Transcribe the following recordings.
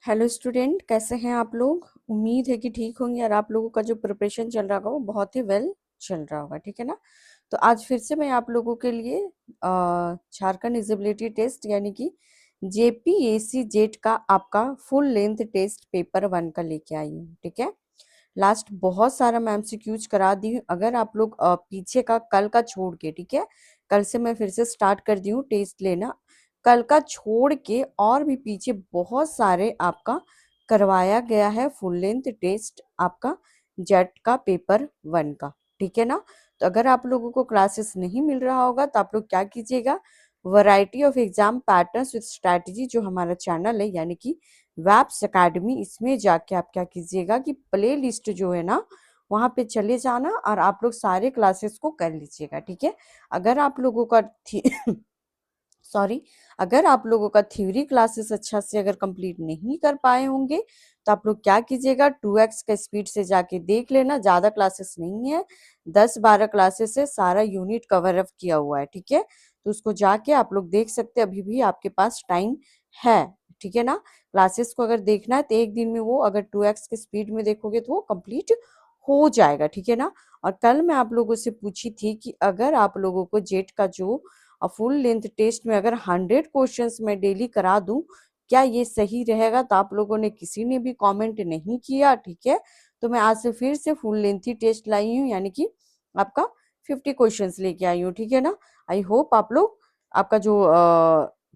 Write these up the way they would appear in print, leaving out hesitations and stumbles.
Hello student, कैसे हैं आप लोग। उम्मीद है कि ठीक होंगे और आप लोगों का जो प्रिपरेशन चल रहा होगा वो बहुत ही वेल चल रहा होगा। ठीक है ना। तो आज फिर से मैं आप लोगों के लिए झारखंड एलिजिबिलिटी टेस्ट यानी कि जेपीएससी जेट का आपका फुल लेंथ टेस्ट पेपर 1 का लेके आई हूँ। ठीक है। लास्ट बहुत सारा मैं एमसीक्यूज करा दी हूँ। अगर आप लोग पीछे का कल का छोड़ के, ठीक है, कल से मैं फिर से स्टार्ट कर दी हूँ टेस्ट लेना। कल का छोड़ के और भी पीछे बहुत सारे आपका करवाया गया है फुल लेंथ टेस्ट आपका जेट का पेपर 1 का। ठीक है ना। तो अगर आप लोगों को क्लासेस नहीं मिल रहा होगा तो आप लोग क्या कीजिएगा, variety of exam patterns with strategy जो हमारा चैनल है यानी कि वैप्स एकेडमी, इसमें जाके आप क्या कीजिएगा कि प्ले लिस्ट जो है ना वहां पे चले जाना और आप लोग सारे क्लासेस को कर लीजिएगा। ठीक है। अगर आप लोगों का सॉरी, अगर आप लोगों का थ्योरी क्लासेस अच्छा से अगर कंप्लीट नहीं कर पाए होंगे तो आप लोग क्या कीजिएगा, 2x का स्पीड से जाके देख लेना। ज्यादा क्लासेस नहीं है, 10-12 क्लासेस से सारा यूनिट कवर अप किया हुआ है। ठीक है। तो उसको जाके आप लोग देख सकते हैं, अभी भी आपके पास टाइम है। ठीक है ना। क्लासेस को अगर देखना है तो एक दिन में वो अगर 2x के स्पीड में देखोगे तो वो कंप्लीट हो जाएगा। ठीक है ना। और कल मैं आप लोगों से पूछी थी कि अगर आप लोगों को जेट का जो फुल लेंथ टेस्ट में अगर 100 क्वेश्चंस मैं डेली करा दूं, क्या ये सही रहेगा। तो आप लोगों ने किसी ने भी कमेंट नहीं किया। ठीक है। तो मैं आज से फिर से फुल लेंथ ही टेस्ट लाई हूँ यानी कि आपका 50 क्वेश्चंस लेके आई हूँ। ठीक है ना। आई होप आप लोग आपका जो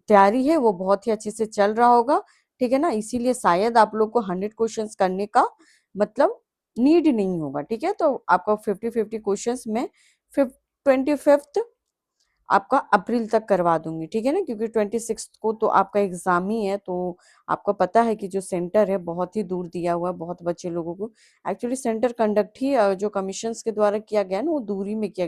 तैयारी है वो बहुत ही अच्छे से चल रहा होगा। ठीक है ना। इसीलिए शायद आप लोग को 100 क्वेश्चंस करने का मतलब नीड नहीं होगा। ठीक है। तो आपका 50-50 क्वेश्चंस में 25th आपका अप्रैल तक करवा दूंगी। ठीक है ना। क्योंकि 26 को तो आपका एग्जाम ही है, तो आपको पता है कि जो सेंटर है बहुत ही दूर दिया हुआ है बहुत बच्चे लोगों को। एक्चुअली सेंटर कंडक्ट ही जो कमीशन के द्वारा किया गया ना वो दूरी में किया,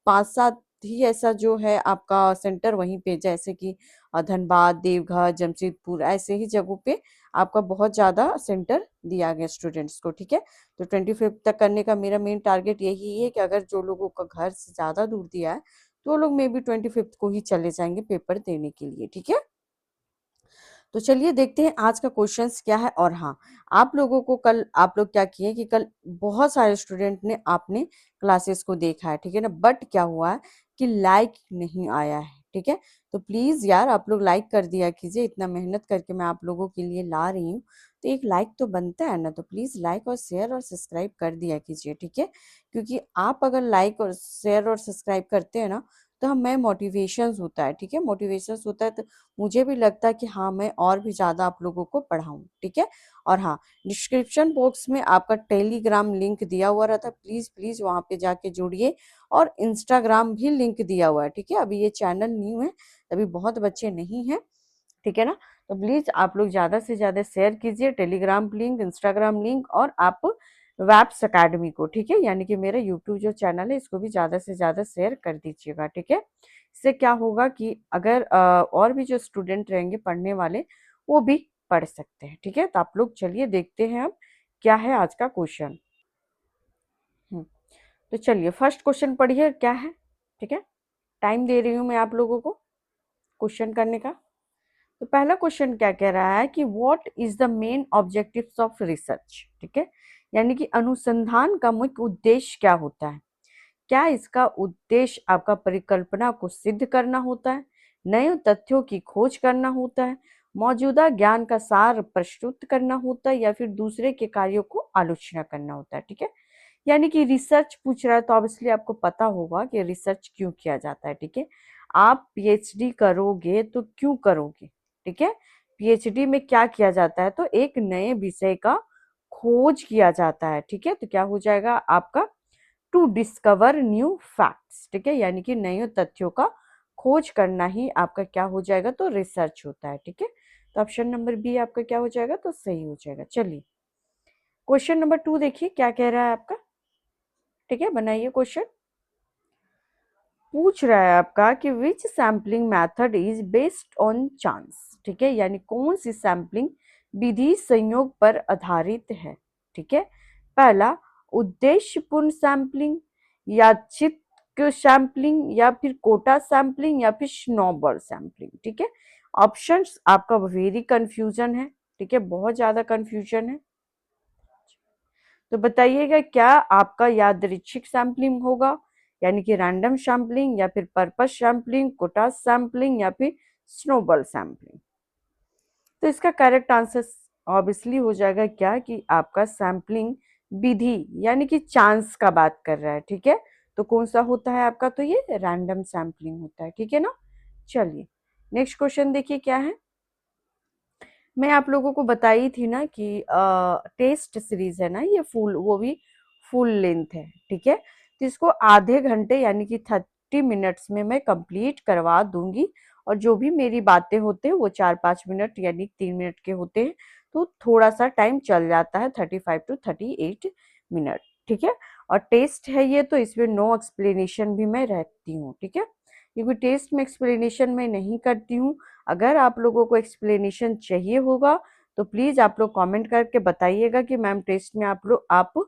5-7 ही ऐसा जो है आपका सेंटर वहीं पे, जैसे कि धनबाद, देवघर, जमशेदपुर ऐसे ही जगहों पे आपका बहुत ज्यादा सेंटर दिया गया स्टूडेंट्स को। ठीक है। तो 25 तक करने का मेरा मेन टारगेट यही है कि अगर जो लोगों का घर से ज्यादा दूर दिया है तो वो लोग मे बी 25 को ही चले जाएंगे पेपर देने के लिए। ठीक है। तो चलिए देखते हैं आज का क्वेश्चंस क्या है। और हाँ, आप लोगों को कल आप लोग क्या किए कि कल बहुत सारे स्टूडेंट ने आपने क्लासेस को देखा है। ठीक है ना। बट क्या हुआ है कि लाइक नहीं आया है। ठीक है। तो प्लीज यार आप लोग लाइक कर दिया कीजिए, इतना मेहनत करके मैं आप लोगों के लिए ला रही हूँ तो एक लाइक तो बनता है ना। तो प्लीज लाइक और शेयर और सब्सक्राइब कर दिया कीजिए। ठीक है। क्योंकि आप अगर लाइक और शेयर और सब्सक्राइब करते हैं ना तो हमें मोटिवेशन होता है। ठीक है। मोटिवेशन होता है तो मुझे भी लगता है कि हाँ मैं और भी ज्यादा आप लोगों को पढ़ाऊं। ठीक है। और हाँ, डिस्क्रिप्शन बॉक्स में आपका टेलीग्राम लिंक दिया हुआ रहता है, प्लीज प्लीज वहां पे जाके जुड़िए। और इंस्टाग्राम भी लिंक दिया हुआ है। ठीक है। अभी ये चैनल न्यू है, अभी बहुत बच्चे नहीं है। ठीक है ना। तो प्लीज आप लोग ज्यादा से ज्यादा शेयर कीजिए टेलीग्राम लिंक, इंस्टाग्राम लिंक और आप वैप्स अकेडमी को। ठीक है। यानी कि मेरा यूट्यूब जो चैनल है इसको भी ज्यादा से ज्यादा शेयर कर दीजिएगा। ठीक है। इससे क्या होगा कि अगर और भी जो स्टूडेंट रहेंगे पढ़ने वाले वो भी पढ़ सकते हैं। ठीक है। तो आप लोग चलिए देखते हैं अब क्या है आज का क्वेश्चन। तो चलिए फर्स्ट क्वेश्चन पढ़िए क्या है। ठीक है। टाइम दे रही हूँ मैं आप लोगों को क्वेश्चन करने का। तो पहला क्वेश्चन क्या कह रहा है कि what is the main objectives of research. ठीक है। यानी कि अनुसंधान का मुख्य उद्देश्य क्या होता है। क्या इसका उद्देश्य आपका परिकल्पना को सिद्ध करना होता है, नए तथ्यों की खोज करना होता है, मौजूदा ज्ञान का सार प्रस्तुत करना होता है या फिर दूसरे के कार्यों को आलोचना करना होता है। ठीक है। यानी कि रिसर्च पूछ रहा है तो ऑब्वियसली आपको पता होगा कि रिसर्च क्यों किया जाता है। ठीक है। आप पीएचडी करोगे तो क्यों करोगे। ठीक है। पीएचडी में क्या किया जाता है तो एक नए विषय का खोज किया जाता है। ठीक है। तो क्या हो जाएगा आपका टू डिस्कवर न्यू फैक्ट्स। ठीक है। यानी कि नए तथ्यों का खोज करना ही आपका क्या हो जाएगा तो रिसर्च होता है। ठीक है। तो ऑप्शन नंबर बी आपका क्या हो जाएगा तो सही हो जाएगा। चलिए क्वेश्चन नंबर 2 देखिए क्या कह रहा है आपका। ठीक है। बनाइए क्वेश्चन। पूछ रहा है आपका कि which sampling method is based on chance. ठीक है। यानी कौन सी सैम्पलिंग विधि संयोग पर आधारित है। ठीक है। पहला उद्देश्यपूर्ण सैम्पलिंग, यादृच्छिक सैम्पलिंग या फिर कोटा सैम्पलिंग या फिर स्नोबॉल सैम्पलिंग। ठीक है। ऑप्शंस आपका वेरी कंफ्यूजन है। ठीक है, बहुत ज्यादा कंफ्यूजन है। तो बताइएगा क्या आपका यादृच्छिक सैम्पलिंग होगा, यानी कि रैंडम सैम्पलिंग, या फिर पर्पस सैम्पलिंग, कोटास सैम्पलिंग, या फिर स्नोबॉल सैम्पलिंग। तो इसका करेक्ट आंसर ऑब्वियसली हो जाएगा क्या कि आपका सैम्पलिंग विधि, यानी कि चांस का बात कर रहा है, ठीक है। तो कौन सा होता है आपका, तो ये रैंडम सैम्पलिंग होता है, ठीक है ना। चलिए नेक्स्ट क्वेश्चन देखिए क्या है। मैं आप लोगों को बताई थी ना कि टेस्ट सीरीज है ना, ये फुल, वो भी फुल लेंथ है, ठीक है। तो इसको आधे घंटे यानी कि 30 मिनट्स में मैं कंप्लीट करवा दूंगी, और जो भी मेरी बातें होते हैं वो 4-5 मिनट यानी 3 मिनट के होते हैं, तो थोड़ा सा टाइम चल जाता है, 35 to 38 मिनट, ठीक है। और टेस्ट है ये, तो इसमें नो एक्सप्लेनेशन भी मैं रहती हूँ, ठीक है, क्योंकि टेस्ट में एक्सप्लेनेशन मैं नहीं करती हूँ। अगर आप लोगों को एक्सप्लेनेशन चाहिए होगा तो प्लीज आप लोग कमेंट करके बताइएगा कि मैम टेस्ट में आप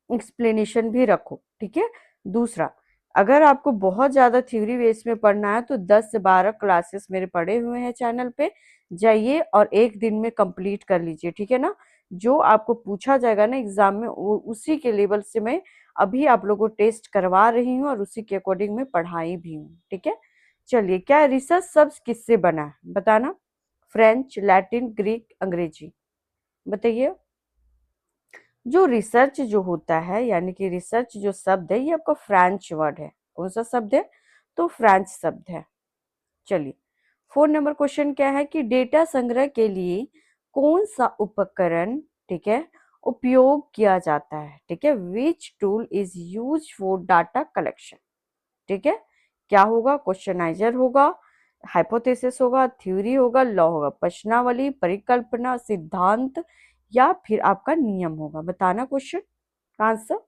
एक्सप्लेनेशन भी रखो, ठीक है। दूसरा, अगर आपको बहुत ज्यादा थ्योरी बेस में पढ़ना है तो 10 से 12 क्लासेस मेरे पढ़े हुए हैं चैनल पे, जाइए और एक दिन में कंप्लीट कर लीजिए, ठीक है ना। जो आपको पूछा जाएगा ना एग्जाम में, वो उसी के लेवल से मैं अभी आप लोगों को टेस्ट करवा रही हूँ और उसी के अकॉर्डिंग मैं पढ़ाई भी हूँ, ठीक है। चलिए, क्या रिसर्च शब्द किससे बना है बताना। फ्रेंच, लैटिन, ग्रीक, अंग्रेजी, बताइए। जो रिसर्च जो होता है, यानी कि रिसर्च जो शब्द है, ये आपका फ्रेंच वर्ड है। कौन सा शब्द है, तो फ्रेंच शब्द है। चलिए 4 नंबर क्वेश्चन क्या है कि डेटा संग्रह के लिए कौन सा उपकरण, ठीक है, उपयोग किया जाता है, ठीक है। Which tool is use for data collection, ठीक है। क्या होगा, क्वेश्चनाइजर होगा, हाइपोथेसिस होगा, थ्योरी होगा, लॉ होगा, प्रश्नावली, परिकल्पना, सिद्धांत, या फिर आपका नियम होगा। बताना question answer.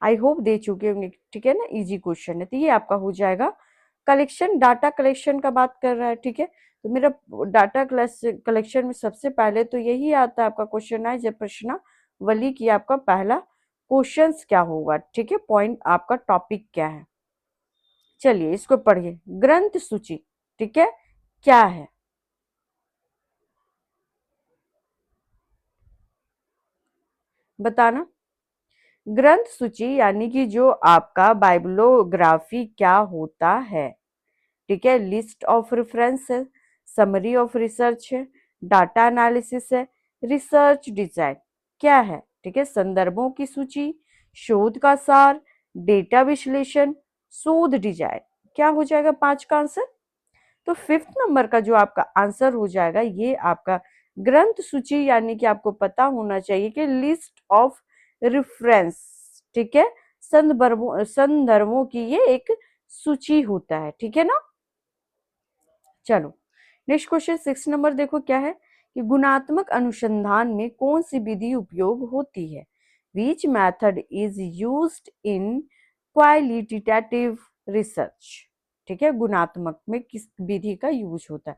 I hope they चुके होंगे, ठीक है ना, इजी क्वेश्चन है। तो ये आपका हो जाएगा कलेक्शन, डाटा कलेक्शन का बात कर रहा है, ठीक है। तो मेरा डाटा कलेक्शन में सबसे पहले तो यही आता है आपका क्वेश्चन है, जब प्रश्नावली की आपका पहला क्वेश्चंस क्या होगा, ठीक है, पॉइंट आपका टॉपिक क्या है। चलिए इसको पढ़िए, ग्रंथ सूची, ठीक है, क्या है बताना। ग्रंथ सूची यानी कि जो आपका बाइबलोग्राफी क्या होता है, ठीक है। लिस्ट ऑफ रेफरेंस है, समरी ऑफ रिसर्च है, डाटा एनालिसिस है, रिसर्च डिजाइन क्या है, ठीक है। संदर्भों की सूची, शोध का सार, डेटा विश्लेषण, शोध डिजाइन, क्या हो जाएगा 5 का आंसर। तो 5th नंबर का जो आपका आंसर हो जाएगा, ये आपका ग्रंथ सूची, यानी कि आपको पता होना चाहिए कि लिस्ट ऑफ रेफरेंस, ठीक है, संदर्भों की ये एक सूची होता है, ठीक है ना। चलो नेक्स्ट क्वेश्चन 6 नंबर देखो क्या है कि गुणात्मक अनुसंधान में कौन सी विधि उपयोग होती है। Which method is used in qualitative research, ठीक है। गुणात्मक में किस विधि का यूज होता है,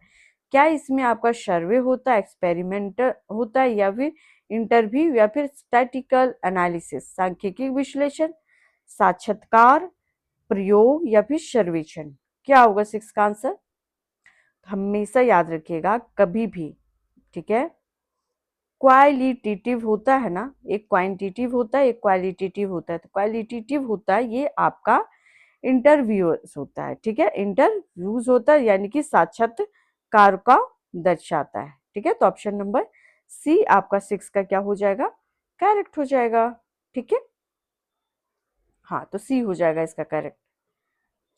क्या इसमें आपका सर्वे होता है, एक्सपेरिमेंटर होता है, या फिर इंटरव्यू, या फिर स्टैटिकल एनालिसिस, सांख्यिकी विश्लेषण, साक्षात्कार, प्रयोग, या फिर सर्वेक्षण। क्या होगा 6 का आंसर। हमेशा याद रखिएगा कभी भी, ठीक है, क्वालिटेटिव होता है ना, एक क्वांटिटेटिव होता है, एक क्वालिटेटिव होता है। तो क्वालिटेटिव होता है ये आपका इंटरव्यूअर्स होता है, ठीक है, इंटरव्यूज होता है, यानी कि साक्षात्कार का दर्शाता है, ठीक है। तो ऑप्शन नंबर सी आपका 6 का क्या हो जाएगा, करेक्ट हो जाएगा, ठीक है। हाँ, तो सी हो जाएगा इसका करेक्ट।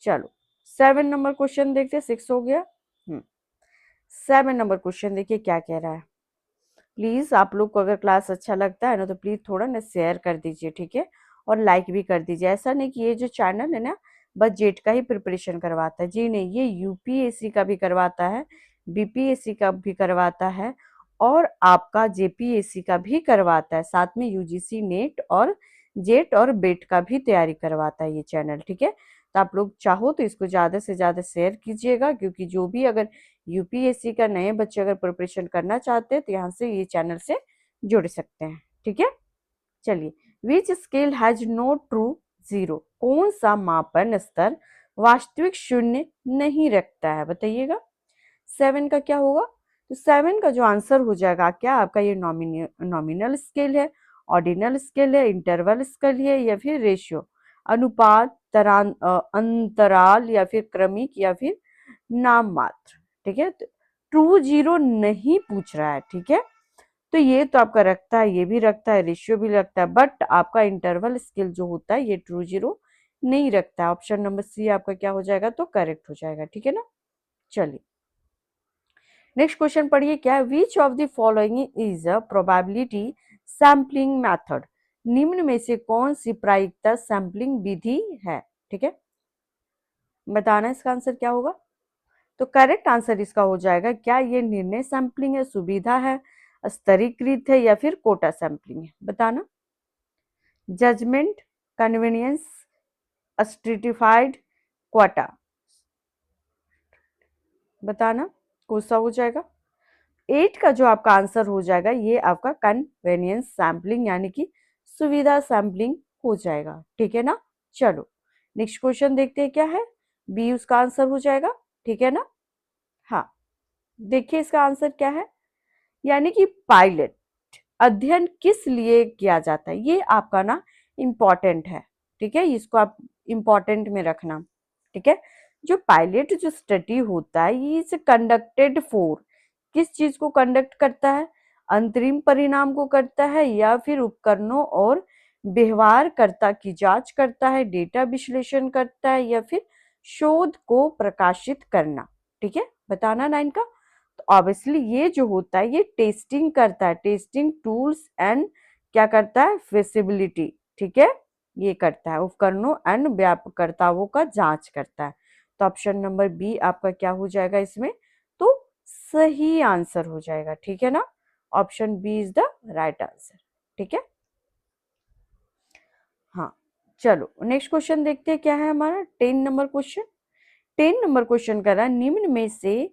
चलो 7 नंबर क्वेश्चन देखते हैं, 6 हो गया। 7 नंबर क्वेश्चन देखिए क्या कह रहा है। प्लीज आप लोग को अगर क्लास अच्छा लगता है ना, तो प्लीज थोड़ा ना शेयर कर दीजिए, ठीक है, और लाइक भी कर दीजिए। ऐसा नहीं कि ये जो चैनल है ना बस जेट का ही प्रिपरेशन करवाता है, जी नहीं, ये यूपीएससी का भी करवाता है, बीपीएससी का भी करवाता है, और आपका जेपीएससी का भी करवाता है, साथ में यूजीसी नेट और जेट और बेट का भी तैयारी करवाता है ये चैनल, ठीक है। तो आप लोग चाहो तो इसको ज्यादा से ज्यादा शेयर कीजिएगा, क्योंकि जो भी अगर यूपीएससी का नए बच्चे अगर प्रिपरेशन करना चाहते हैं तो यहाँ से ये चैनल से जुड़ सकते हैं, ठीक है। चलिए, which scale has no true zero, कौन सा मापन स्तर वास्तविक शून्य नहीं रखता है, बताइएगा। 7 का क्या होगा, तो 7 का जो आंसर हो जाएगा क्या आपका, ये नॉमिनल स्केल है, ऑर्डिनल स्केल है, इंटरवल स्केल है, या फिर रेशियो, अनुपात, अंतराल, या फिर क्रमिक, या फिर नाम मात्र। ठीक है, तो ट्रू जीरो नहीं पूछ रहा है। ठीक है, तो ये तो आपका रखता है, ये भी रखता है, रेशियो भी रखता है, बट आपका इंटरवल स्केल जो होता है ये ट्रू जीरो नहीं रखता है। ऑप्शन नंबर सी आपका क्या हो जाएगा, तो करेक्ट हो जाएगा। ठीक है ना, चलिए नेक्स्ट क्वेश्चन पढ़िए, क्या विच of the following is a probability sampling method, निम्न में से कौन सी प्रायिकता सैम्पलिंग विधि है। ठीक है, बताना इसका आंसर क्या होगा। तो करेक्ट आंसर इसका हो जाएगा, क्या ये निर्णय सैम्पलिंग है, सुविधा है, स्तरीकृत है, या फिर कोटा सैम्पलिंग है। बताना, जजमेंट, कन्वीनियंस, स्ट्रेटिफाइड, क्वाटा। बताना कौन सा हो जाएगा। 8 का जो आपका आंसर हो जाएगा ये आपका कन्वीनियंस सैम्पलिंग यानी कि सुविधा सैम्पलिंग हो जाएगा। ठीक है ना, चलो नेक्स्ट क्वेश्चन देखते हैं क्या है, बी उसका आंसर हो जाएगा। ठीक है ना, हाँ देखिए इसका आंसर क्या है, यानी कि पायलट अध्ययन किस लिए किया जाता है, ये आपका ना इम्पॉर्टेंट है। ठीक है, इसको आप इम्पॉर्टेंट में रखना। ठीक है, जो पायलट जो स्टडी होता है ये इज कंडक्टेड फॉर, किस चीज को कंडक्ट करता है, अंतरिम परिणाम को करता है, या फिर उपकरणों और व्यवहारकर्ता की जांच करता है, डेटा विश्लेषण करता है, या फिर शोध को प्रकाशित करना। ठीक है, बताना 9 का। तो ऑब्वियसली ये जो होता है ये टेस्टिंग करता है, टेस्टिंग टूल्स एंड क्या करता है, फिजिबिलिटी। ठीक है, ये करता है, उपकरणों एंड व्यापकर्ताओं का जांच करता है। तो ऑप्शन नंबर बी आपका क्या हो जाएगा इसमें, तो सही आंसर हो जाएगा। ठीक है ना, option B is the right answer. ठीक है, हाँ चलो नेक्स्ट क्वेश्चन देखते हैं क्या है हमारा 10 नंबर क्वेश्चन। 10 नंबर क्वेश्चन कर रहा है, निम्न में से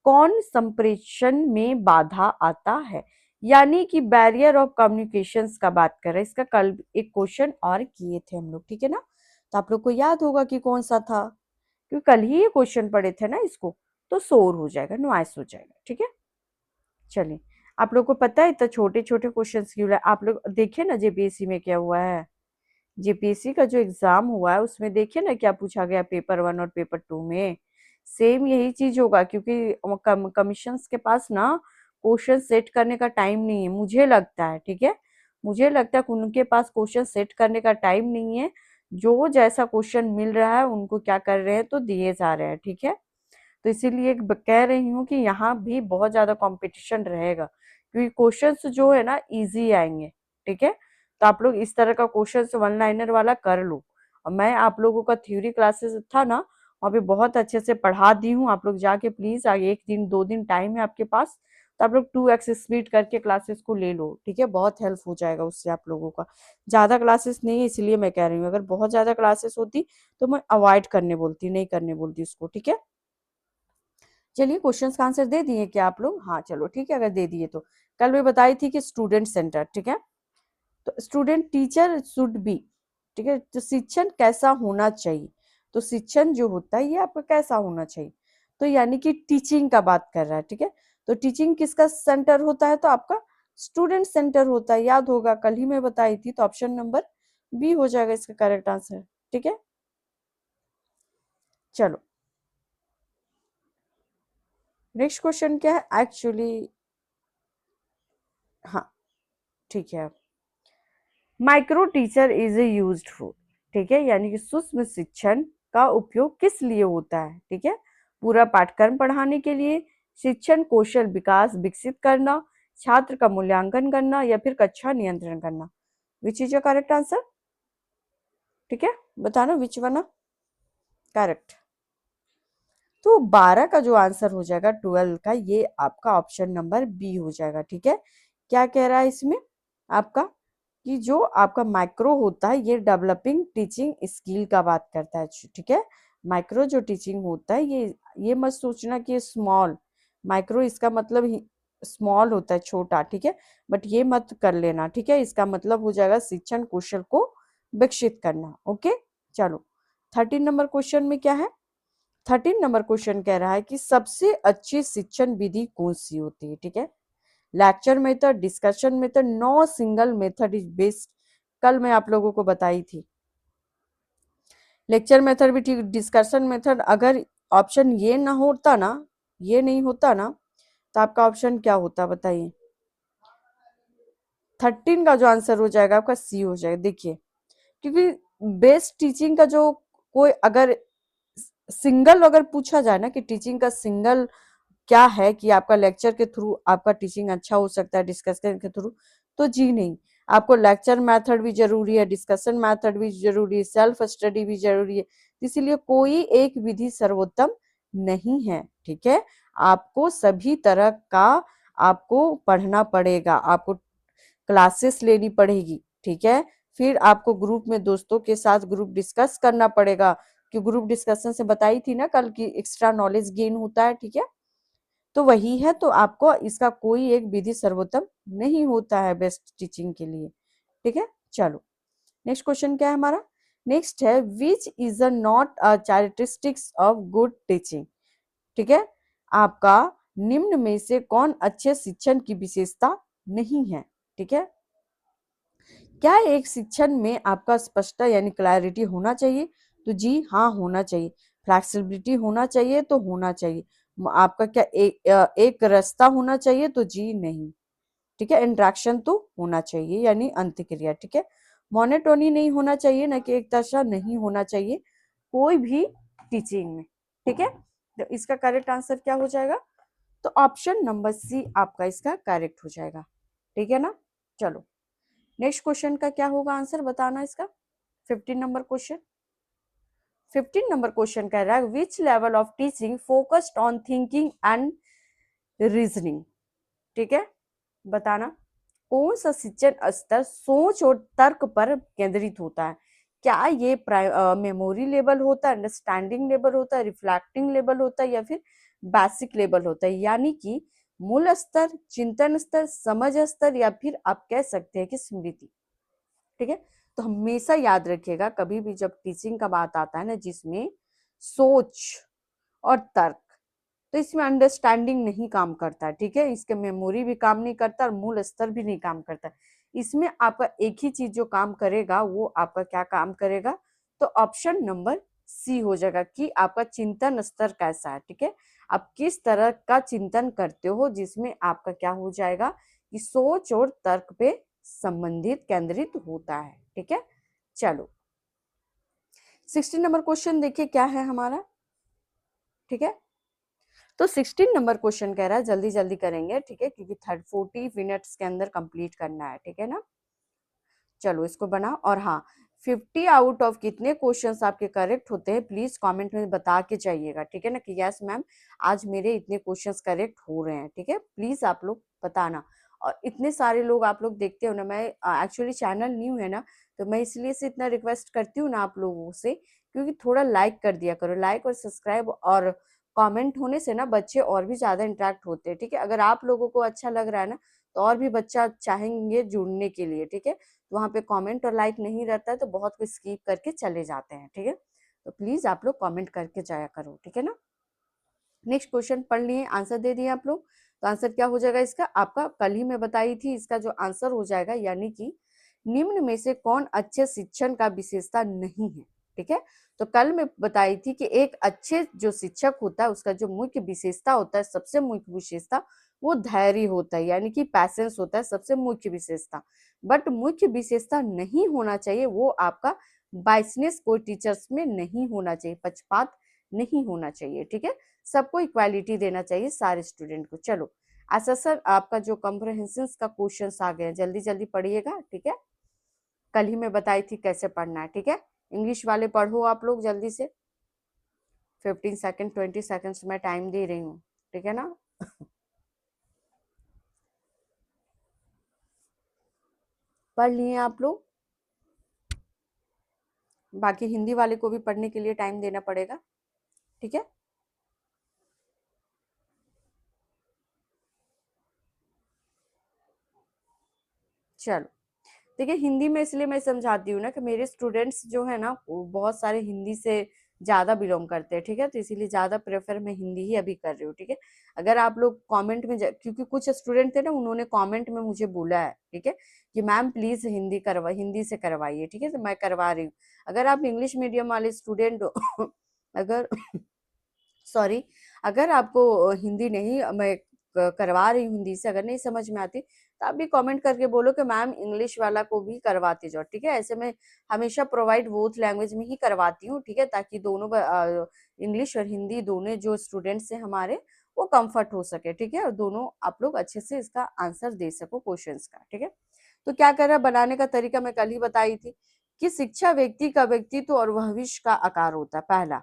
कौन संप्रेषण में बाधा आता है, यानी कि बैरियर ऑफ कम्युनिकेशंस का बात कर रहे हैं। इसका कल एक क्वेश्चन और किए थे हम लोग। ठीक है ना, तो आप लोग को याद होगा कि कौन सा था, क्योंकि कल ही ये क्वेश्चन पढ़े थे ना इसको, तो शोर हो जाएगा, नॉइस हो जाएगा। ठीक है, चलिए आप लोग को पता है इतना छोटे छोटे क्वेश्चन क्यों लाए, आप लोग देखिए ना जेपीएससी में क्या हुआ है, जेपीएससी का जो एग्जाम हुआ है उसमें देखिए ना क्या पूछा गया पेपर 1 और पेपर 2 में, सेम यही चीज होगा, क्योंकि कमीशंस के पास ना क्वेश्चन सेट करने का टाइम नहीं है, मुझे लगता है। ठीक है, मुझे लगता है कि उनके पास क्वेश्चन सेट करने का टाइम नहीं है, जो जैसा क्वेश्चन मिल रहा है उनको क्या कर रहे हैं, तो दिए जा रहे हैं। ठीक है, तो इसीलिए कह रही हूँ कि यहाँ भी बहुत ज्यादा कंपटीशन रहेगा, क्योंकि क्वेश्चंस जो है ना इजी आएंगे। ठीक है, तो आप लोग इस तरह का क्वेश्चन वन लाइनर वाला कर लो, और मैं आप लोगों का थ्योरी क्लासेस था ना वहाँ पे बहुत अच्छे से पढ़ा दी हूँ, आप लोग जाके प्लीज आगे 1 दिन 2 दिन टाइम है आपके पास, तो आप लोग 2x स्पीड करके क्लासेस को ले लो। ठीक है, बहुत हेल्प हो जाएगा उससे आप लोगों का। ज्यादा क्लासेस नहीं है इसलिए मैं कह रही हूँ, अगर बहुत ज्यादा क्लासेस होती तो मैं अवॉइड करने बोलती, नहीं करने बोलती उसको। ठीक है, चलिए क्वेश्चंस का आंसर दे दिए क्या आप लोग, हाँ चलो ठीक है, अगर दे दिए तो कल मैं बताई थी कि स्टूडेंट सेंटर। ठीक है, तो स्टूडेंट टीचर शुड बी, ठीक है, तो शिक्षण कैसा होना चाहिए, तो शिक्षण जो होता है ये आपका कैसा होना चाहिए, तो यानी कि टीचिंग का बात कर रहा है। ठीक है, तो टीचिंग किसका सेंटर होता है, तो आपका स्टूडेंट सेंटर होता है, याद होगा कल ही मैं बताई थी, तो ऑप्शन नंबर बी हो जाएगा इसका करेक्ट आंसर। ठीक है, चलो नेक्स्ट क्वेश्चन क्या है एक्चुअली, हाँ ठीक है, micro teacher is used for, ठीक है, यानी कि सूक्ष्म शिक्षण का उपयोग किस लिए होता है। ठीक है, पूरा पाठ्यक्रम पढ़ाने के लिए, शिक्षण कौशल विकास विकसित करना, छात्र का मूल्यांकन करना, या फिर कक्षा नियंत्रण करना। Which is your correct answer. ठीक है, बताना विच वन करेक्ट। तो 12 का जो आंसर हो जाएगा 12 का, ये आपका ऑप्शन नंबर बी हो जाएगा। ठीक है, क्या कह रहा है इसमें आपका, कि जो आपका माइक्रो होता है ये डेवलपिंग टीचिंग स्किल का बात करता है। ठीक है, माइक्रो जो टीचिंग होता है ये मत सोचना कि स्मॉल, माइक्रो इसका मतलब स्मॉल होता है, छोटा। ठीक है, बट ये मत कर लेना। ठीक है, इसका मतलब हो जाएगा शिक्षण कौशल को विकसित करना। ओके, चलो 13 नंबर क्वेश्चन में क्या है, 13 नंबर क्वेश्चन कह रहा है कि सबसे अच्छी शिक्षण विधि कौन सी होती है, ठीक है। Lecture method, discussion method, no single method is best. कल मैं आप लोगों को बताई थी। लेक्चर मेथड भी ठीक, डिस्कशन मेथड, अगर ऑप्शन ये ना होता ना, ये नहीं होता ना, तो आपका ऑप्शन क्या होता बताइए। 13 का जो आंसर हो जाएगा आपका सी हो जाएगा। देखिए, क्योंकि बेस्ट टीचिंग का जो कोई अगर सिंगल अगर पूछा जाए ना कि टीचिंग का सिंगल क्या है कि आपका लेक्चर के थ्रू आपका टीचिंग अच्छा हो सकता है डिस्कशन के थ्रू, तो जी नहीं, आपको लेक्चर मेथड भी जरूरी है, डिस्कशन मेथड भी जरूरी है, सेल्फ स्टडी भी जरूरी है। इसीलिए कोई एक विधि सर्वोत्तम नहीं है, ठीक है। आपको सभी तरह का आपको पढ़ना पड़ेगा, आपको क्लासेस लेनी पड़ेगी, ठीक है। फिर आपको ग्रुप में दोस्तों के साथ ग्रुप डिस्कस करना पड़ेगा, कि ग्रुप डिस्कशन से बताई थी ना कल की एक्स्ट्रा नॉलेज गेन होता है, ठीक है। तो वही है, तो आपको इसका कोई एक विधि सर्वोत्तम नहीं होता है बेस्ट टीचिंग के लिए, ठीक है। चलो नेक्स्ट क्वेश्चन क्या है हमारा। नेक्स्ट है which is a not a characteristics of good teaching, ठीक है। आपका निम्न में से कौन अच्छे शिक्षण की विशेषता नहीं है, ठीक है। क्या एक शिक्षण में आपका स्पष्टता यानी क्लैरिटी होना चाहिए, तो जी हाँ होना चाहिए। फ्लेक्सिबिलिटी होना चाहिए, तो होना चाहिए। आपका क्या एक रास्ता होना चाहिए, तो जी नहीं, ठीक है। इंट्रैक्शन तो होना चाहिए यानी अंतक्रिया, ठीक है। मोनोटोनी नहीं होना चाहिए, ना कि एक तरफा नहीं होना चाहिए कोई भी टीचिंग में, ठीक है। तो इसका करेक्ट आंसर क्या हो जाएगा, तो ऑप्शन नंबर सी आपका इसका करेक्ट हो जाएगा, ठीक है ना। चलो नेक्स्ट क्वेश्चन का क्या होगा आंसर बताना इसका। 15 नंबर क्वेश्चन, 15 नंबर क्वेश्चन कह रहा है which level of teaching focused on thinking and reasoning, ठीक है। बताना कौन सा शिक्षण स्तर सोच और तर्क पर केंद्रित होता है। क्या ये मेमोरी लेवल होता है, अंडरस्टैंडिंग लेवल होता है, रिफ्लेक्टिंग लेवल होता है, या फिर बेसिक लेवल होता है, यानी कि मूल स्तर, चिंतन स्तर, समझ स्तर, या फिर आप कह सकते हैं कि स्मृति, ठीक है। तो हमेशा याद रखिएगा कभी भी जब टीचिंग का बात आता है ना जिसमें सोच और तर्क, तो इसमें अंडरस्टैंडिंग नहीं काम करता है, ठीक है। इसके मेमोरी भी काम नहीं करता और मूल स्तर भी नहीं काम करता। इसमें आपका एक ही चीज जो काम करेगा वो आपका क्या काम करेगा, तो ऑप्शन नंबर सी हो जाएगा कि आपका चिंतन स्तर कैसा है, ठीक है। आप किस तरह का चिंतन करते हो जिसमें आपका क्या हो जाएगा कि सोच और तर्क पे संबंधित केंद्रित होता है, ठीक है। चलो 16 नंबर क्वेश्चन देखिए क्या है हमारा, ठीक है। तो 16 नंबर क्वेश्चन कह रहा है जल्दी जल्दी करेंगे, ठीक है, क्योंकि 40 मिनट्स के अंदर कंप्लीट करना है, ठीक है ना। चलो इसको बनाओ, और हाँ 50 आउट ऑफ कितने क्वेश्चंस आपके करेक्ट होते हैं प्लीज कमेंट में बता के जाइएगा, ठीक है ना, कि यस मैम आज मेरे इतने क्वेश्चंस करेक्ट हो रहे हैं, ठीक है। प्लीज आप लोग बताना। और इतने सारे लोग आप लोग देखते हो ना, मैं एक्चुअली चैनल न्यू है ना, तो मैं इसलिए से इतना रिक्वेस्ट करती हूँ ना आप लोगों से, क्योंकि थोड़ा लाइक कर दिया करो। लाइक और सब्सक्राइब और कमेंट होने से ना बच्चे और भी ज्यादा इंटरेक्ट होते हैं, ठीक है। अगर आप लोगों को अच्छा लग रहा है ना तो और भी बच्चा चाहेंगे जुड़ने के लिए, ठीक है। वहां पे कमेंट और लाइक नहीं रहता है तो बहुत कुछ स्किप करके चले जाते हैं, ठीक है। तो प्लीज आप लोग कमेंट करके जाया करो, ठीक है ना। नेक्स्ट क्वेश्चन पढ़ लिए, आंसर दे दिए आप लोग। तो आंसर क्या हो जाएगा इसका, आपका कल ही मैं बताई थी, इसका जो आंसर हो जाएगा यानी कि निम्न में से कौन अच्छे शिक्षण का विशेषता नहीं है, ठीक है। तो कल मैं बताई थी कि एक अच्छे जो शिक्षक होता है उसका जो मुख्य विशेषता होता है, सबसे मुख्य विशेषता वो धैर्य होता है, यानी कि पैसेंस होता है सबसे मुख्य विशेषता। बट मुख्य विशेषता नहीं होना चाहिए वो आपका बाइसनेस, कोई टीचर्स में नहीं होना चाहिए, पक्षपात नहीं होना चाहिए, ठीक है। सबको इक्वालिटी देना चाहिए सारे स्टूडेंट को। चलो ऐसा सर आपका जो कॉम्प्रहेंशन का क्वेश्चन आ गए जल्दी जल्दी पढ़िएगा, ठीक है। कल ही मैं बताई थी कैसे पढ़ना है, ठीक है। इंग्लिश वाले पढ़ो आप लोग जल्दी से, 15 सेकेंड 20 सेकेंड्स में टाइम दे रही हूँ, ठीक है ना। पढ़ लिए आप लोग, बाकी हिंदी वाले को भी पढ़ने के लिए टाइम देना पड़ेगा, ठीक है। चलो देखिए हिंदी में इसलिए मैं समझाती हूँ ना कि मेरे स्टूडेंट्स जो है ना वो बहुत सारे हिंदी से ज्यादा बिलोंग करते हैं, ठीक है। तो इसीलिए ज्यादा प्रेफर मैं हिंदी ही अभी कर रही हूँ, ठीक है। अगर आप लोग कमेंट में क्योंकि कुछ स्टूडेंट थे ना, उन्होंने कमेंट में मुझे बोला है, ठीक है, कि मैम प्लीज हिंदी से करवाइए, ठीक है। तो मैं करवा रही हूँ। अगर आप इंग्लिश मीडियम वाले स्टूडेंट हो अगर सॉरी, अगर आपको हिंदी नहीं, मैं करवा रही हूँ हिंदी से, अगर नहीं समझ में आती तो आप भी कमेंट करके बोलो कि मैम इंग्लिश वाला को भी करवाते जाओ, ठीक है। ऐसे मैं हमेशा प्रोवाइड बोथ लैंग्वेज में ही करवाती हूँ, ठीक है, ताकि दोनों इंग्लिश और हिंदी दोनों जो स्टूडेंट्स हैं हमारे, वो कंफर्ट हो सके, ठीक है, और दोनों आप लोग अच्छे से इसका आंसर दे सको क्वेश्चंस का, ठीक है। तो क्या कर रहा है, बनाने का तरीका मैं कल ही बताई थी कि शिक्षा व्यक्ति का व्यक्तित्व और भविष्य का आकार होता है, पहला,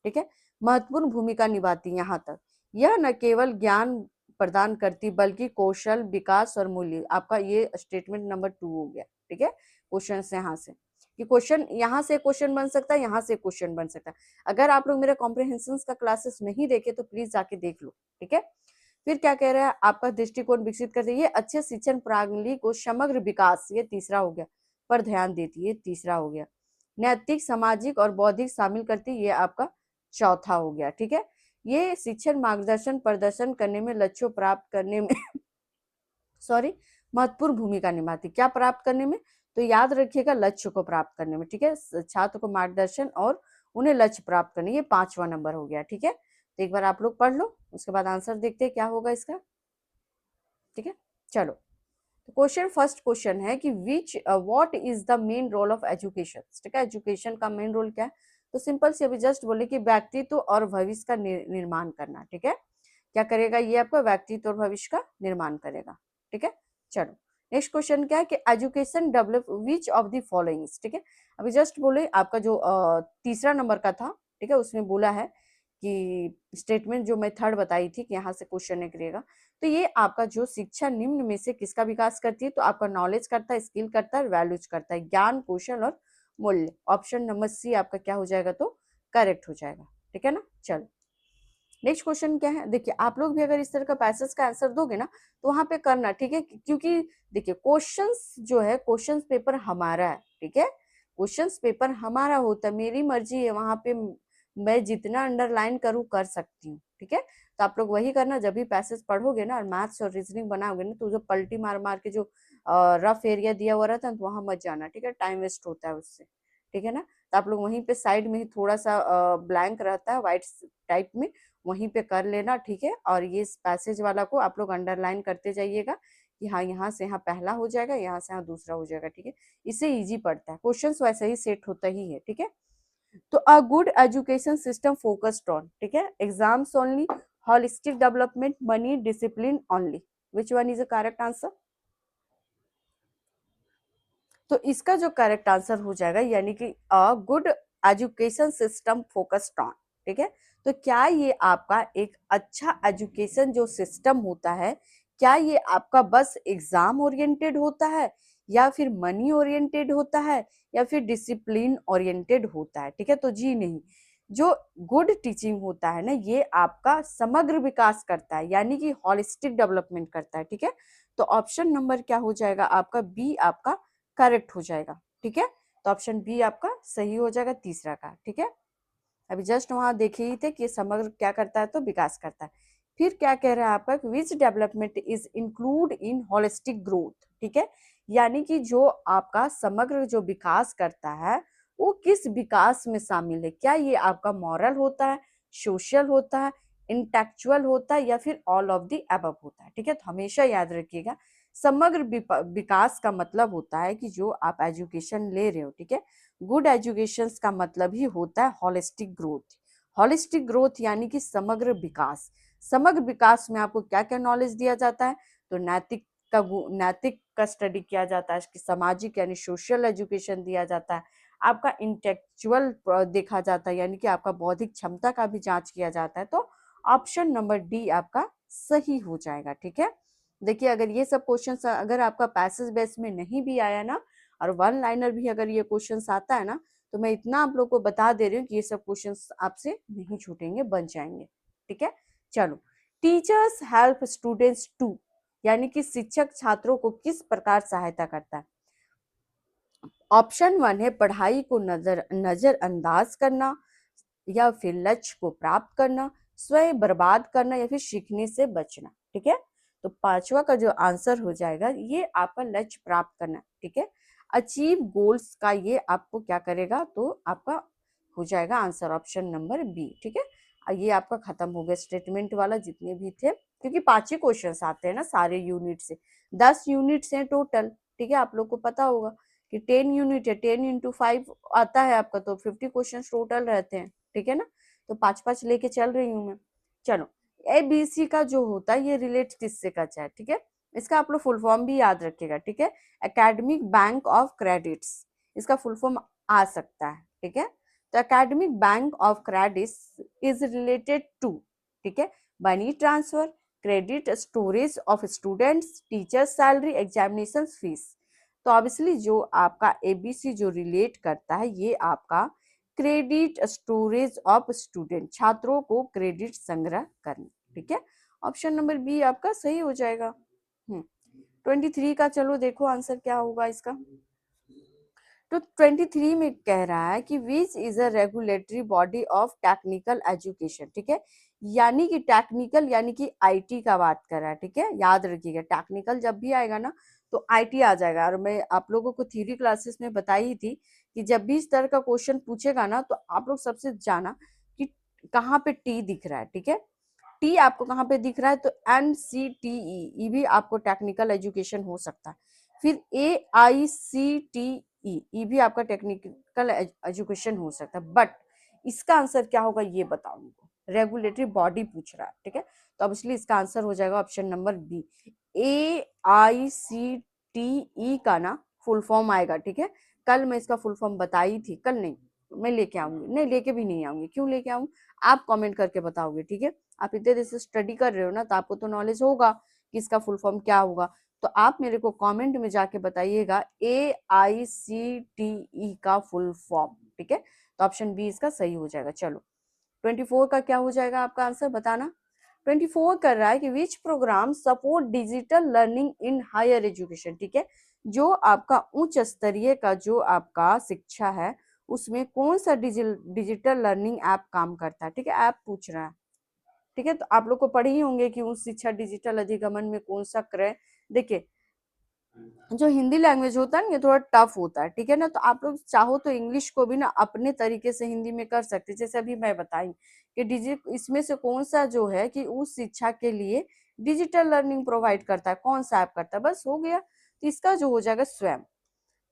ठीक है, महत्वपूर्ण भूमिका निभाती है। यहाँ तक यह न केवल ज्ञान प्रदान करती बल्कि कौशल, विकास और मूल्य, आपका ये स्टेटमेंट नंबर 2 हो गया, ठीक है। क्वेश्चन से यहाँ से कि क्वेश्चन, यहाँ से क्वेश्चन बन सकता है, यहाँ से क्वेश्चन बन सकता है। अगर आप लोग मेरा कॉम्प्रिहेंशन का क्लासेस नहीं देखे तो प्लीज जाके देख लो, ठीक है। फिर क्या कह रहा है, आपका दृष्टिकोण विकसित करते, ये अच्छे शिक्षण प्रणाली को समग्र विकास, ये तीसरा हो गया, पर ध्यान देती है, तीसरा हो गया। नैतिक, सामाजिक और बौद्धिक शामिल करती, ये आपका चौथा हो गया, ठीक है। ये शिक्षण मार्गदर्शन प्रदर्शन करने में, लक्ष्यों प्राप्त करने में सॉरी, महत्वपूर्ण भूमिका निभाती, क्या प्राप्त करने में, तो याद रखिएगा लक्ष्य को प्राप्त करने में, ठीक है। छात्र को मार्गदर्शन और उन्हें लक्ष्य प्राप्त करने, ये 5वां नंबर हो गया, ठीक है। तो एक बार आप लोग पढ़ लो, उसके बाद आंसर देखते हैं क्या होगा इसका, ठीक है। चलो, क्वेश्चन, फर्स्ट क्वेश्चन है कि which what is the main role of education, ठीक है। एजुकेशन का मेन रोल क्या है, तो सिंपल से अभी जस्ट बोले कि व्यक्तित्व और भविष्य का निर्माण करना, ठीक है। क्या करेगा, ये आपका व्यक्तित्व और भविष्य का निर्माण करेगा, ठीक है। चलो, नेक्स्ट क्वेश्चन क्या है कि education develop which of the followings, ठीक है। अभी जस्ट बोले आपका जो तीसरा नंबर का था, ठीक है, उसमें बोला है कि स्टेटमेंट जो मैं थर्ड बताई थी कि यहाँ से क्वेश्चन निकलेगा, तो ये आपका जो शिक्षा निम्न में से किसका विकास करती है, तो आपका नॉलेज करता है, स्किल करता है, वैल्यूज करता है, ज्ञान, कौशल और मूल्य। ऑप्शन नंबर सी आपका क्या हो जाएगा, तो करेक्ट हो जाएगा, ठीक है ना। चलो, नेक्स्ट क्वेश्चन क्या है, देखिए आप लोग भी अगर इस तरह का पैसेज का आंसर दोगे ना, तो वहां पे करना, ठीक है, क्योंकि देखिए क्वेश्चंस जो है, क्वेश्चंस पेपर हमारा है, ठीक है। क्वेश्चंस पेपर हमारा होता है, मेरी मर्जी है, वहां पे मैं जितना अंडरलाइन करूँ कर सकती हूँ, ठीक है। तो आप लोग वही करना, जब भी पैसेज पढ़ोगे ना और मैथ्स और रीजनिंग बनाओगे ना, तो जो पलटी मार मार के जो रफ एरिया दिया हुआ रहता है तो वहां मत जाना, ठीक है, टाइम वेस्ट होता है उससे, ठीक है ना। तो आप लोग वहीं पे साइड में ही थोड़ा सा ब्लैंक रहता है व्हाइट टाइप में, वहीं पे कर लेना, ठीक है। और ये पैसेज वाला को आप लोग अंडरलाइन करते जाइएगा कि हाँ यहाँ से यहाँ पहला हो जाएगा, यहाँ से यहाँ दूसरा हो जाएगा, ठीक है। इससे इजी पड़ता है, क्वेश्चंस वैसे ही सेट होता ही है, ठीक है। तो a good education system focused on, ठीक है, exams only, holistic development, money, discipline only, which one is a correct answer. तो इसका जो करेक्ट आंसर हो जाएगा, यानी कि a good education system focused on, ठीक है। तो क्या ये आपका एक अच्छा एजुकेशन जो सिस्टम होता है, क्या ये आपका बस एग्जाम ओरिएंटेड होता है, या फिर मनी ओरिएंटेड होता है, या फिर डिसिप्लिन ओरिएंटेड होता है, ठीक है। तो जी नहीं, जो गुड टीचिंग होता है ना, ये आपका समग्र विकास करता है, यानी कि होलिस्टिक डेवलपमेंट करता है, ठीक है। तो ऑप्शन नंबर क्या हो जाएगा आपका, बी आपका करेक्ट हो जाएगा, ठीक है। तो ऑप्शन बी आपका सही हो जाएगा, तीसरा का, ठीक है। अभी जस्ट वहां देखे ही थे कि समग्र क्या करता है, तो विकास करता है। फिर क्या कह रहा है आपका, विच development is include in holistic growth, ठीक है। यानी कि जो आपका समग्र जो विकास करता है, वो किस विकास में शामिल है, क्या ये आपका मॉरल होता है, सोशल होता है, इंटेलेक्चुअल होता है, या फिर ऑल ऑफ द अबव होता है, ठीक है। तो हमेशा याद रखिएगा, समग्र विकास का मतलब होता है कि जो आप एजुकेशन ले रहे हो, ठीक है। गुड एजुकेशन का मतलब ही होता है होलिस्टिक ग्रोथ। होलिस्टिक ग्रोथ यानी कि समग्र विकास। समग्र विकास में आपको क्या क्या नॉलेज दिया जाता है, तो नैतिक का स्टडी किया जाता है, सामाजिक यानी सोशल एजुकेशन दिया जाता है, आपका इंटेलेक्चुअल देखा जाता है, यानी कि आपका बौद्धिक क्षमता का भी जांच किया जाता है। तो ऑप्शन नंबर डी आपका सही हो जाएगा, ठीक है। देखिए अगर ये सब क्वेश्चन अगर आपका पैसेज बेस में नहीं भी आया ना, और वन लाइनर भी अगर ये क्वेश्चन आता है ना, तो मैं इतना आप लोग को बता दे रही हूँ कि ये सब क्वेश्चन आपसे नहीं छूटेंगे, बन जाएंगे, ठीक है। चलो, टीचर्स हेल्प स्टूडेंट्स टू, यानी कि शिक्षक छात्रों को किस प्रकार सहायता करता है। ऑप्शन 1 है पढ़ाई को नजरअंदाज करना, या फिर लक्ष्य को प्राप्त करना, स्वयं बर्बाद करना या फिर सीखने से बचना। ठीक है, तो पांचवा का जो आंसर हो जाएगा ये आपका लक्ष्य प्राप्त करना। ठीक है, अचीव गोल्स का ये आपको क्या करेगा, तो आपका हो जाएगा आंसर ऑप्शन नंबर बी। ठीक है, ये आपका खत्म हो गया स्टेटमेंट वाला जितने भी थे, क्योंकि 5 ही क्वेश्चन आते हैं ना सारे यूनिट से, 10 यूनिट्स हैं टोटल। ठीक है, आप लोग को पता होगा कि 10 यूनिट है, 10 इंटू 5 आता है आपका, तो 50 क्वेश्चन टोटल रहते हैं। ठीक है ना, तो 5-5 लेके चल रही हूँ मैं। चलो, ABC का जो होता है ये रिलेट किससे करता है। ठीक है, इसका आप लोग फुल फॉर्म भी याद रखिएगा। ठीक है, एकेडमिक बैंक ऑफ क्रेडिट्स, इसका फुल फॉर्म आ सकता है। ठीक है, तो academic bank of credits is related to, ठीक है, money transfer, credit storage of students, teachers salary, examination fees. तो ऑब्वियसली जो आपका ABC जो रिलेट करता है ये आपका क्रेडिट स्टोरेज ऑफ स्टूडेंट, छात्रों को क्रेडिट संग्रह करना। ठीक है, ऑप्शन नंबर बी आपका सही हो जाएगा। 23 का चलो देखो आंसर क्या होगा इसका। तो 23 में कह रहा है कि which is a regulatory body of technical education. ठीक है, यानी कि टेक्निकल यानी कि IT का बात कर रहा है। ठीक है, याद रखिएगा टेक्निकल जब भी आएगा ना तो IT आ जाएगा। और मैं आप लोगों को थ्योरी क्लासेस में बताई ही थी कि जब भी इस तरह का क्वेश्चन पूछेगा ना तो आप लोग सबसे जाना कि कहाँ पे T दिख रहा है। ठीक है, T आपको कहाँ पे दिख रहा है, तो NCTE ये भी आपको टेक्निकल एजुकेशन हो सकता है। फिर AICTE ये भी आपका टेक्निकल एजुकेशन हो सकता है। बट इसका आंसर क्या होगा ये बताओ, रेगुलेटरी बॉडी पूछ रहा है। ठीक है, तो अब इसलिए इसका आंसर हो जाएगा ऑप्शन नंबर बी। AICTE का ना फुल फॉर्म आएगा। ठीक है, कल मैं इसका फुल फॉर्म बताई थी, कल नहीं मैं लेके आऊंगी, नहीं लेके भी नहीं आऊंगी, क्यों लेके आऊँ आप कमेंट करके बताओगे। ठीक है, आप इतने देर से स्टडी कर रहे हो ना तो आपको तो नॉलेज होगा कि इसका फुल फॉर्म क्या होगा। तो आप मेरे को कमेंट में जाके बताइएगा AICTE का फुल फॉर्म। ठीक है, तो ऑप्शन बी इसका सही हो जाएगा। चलो 24 का क्या हो जाएगा आपका आंसर बताना। 24 कर रहा है कि which programme support digital learning in higher education. ठीक है, जो आपका उच्च स्तरीय का जो आपका शिक्षा है उसमें कौन सा डिजिटल लर्निंग ऐप काम करता है। ठीक है, ऐप पूछ रहा है। ठीक है, तो आप लोग को पढ़े ही होंगे कि उच्च शिक्षा डिजिटल अधिगमन में कौन सा क्रय। देखिए जो हिंदी लैंग्वेज होता है ना ये थोड़ा टफ होता है। ठीक है ना, तो आप लोग चाहो तो इंग्लिश को भी ना अपने तरीके से हिंदी में कर सकते हैं। जैसे अभी मैं बताई कि इसमें से कौन सा जो है कि उस शिक्षा के लिए डिजिटल लर्निंग प्रोवाइड करता है, कौन सा ऐप करता है, बस हो गया। तो इसका जो हो जाएगा स्वयं,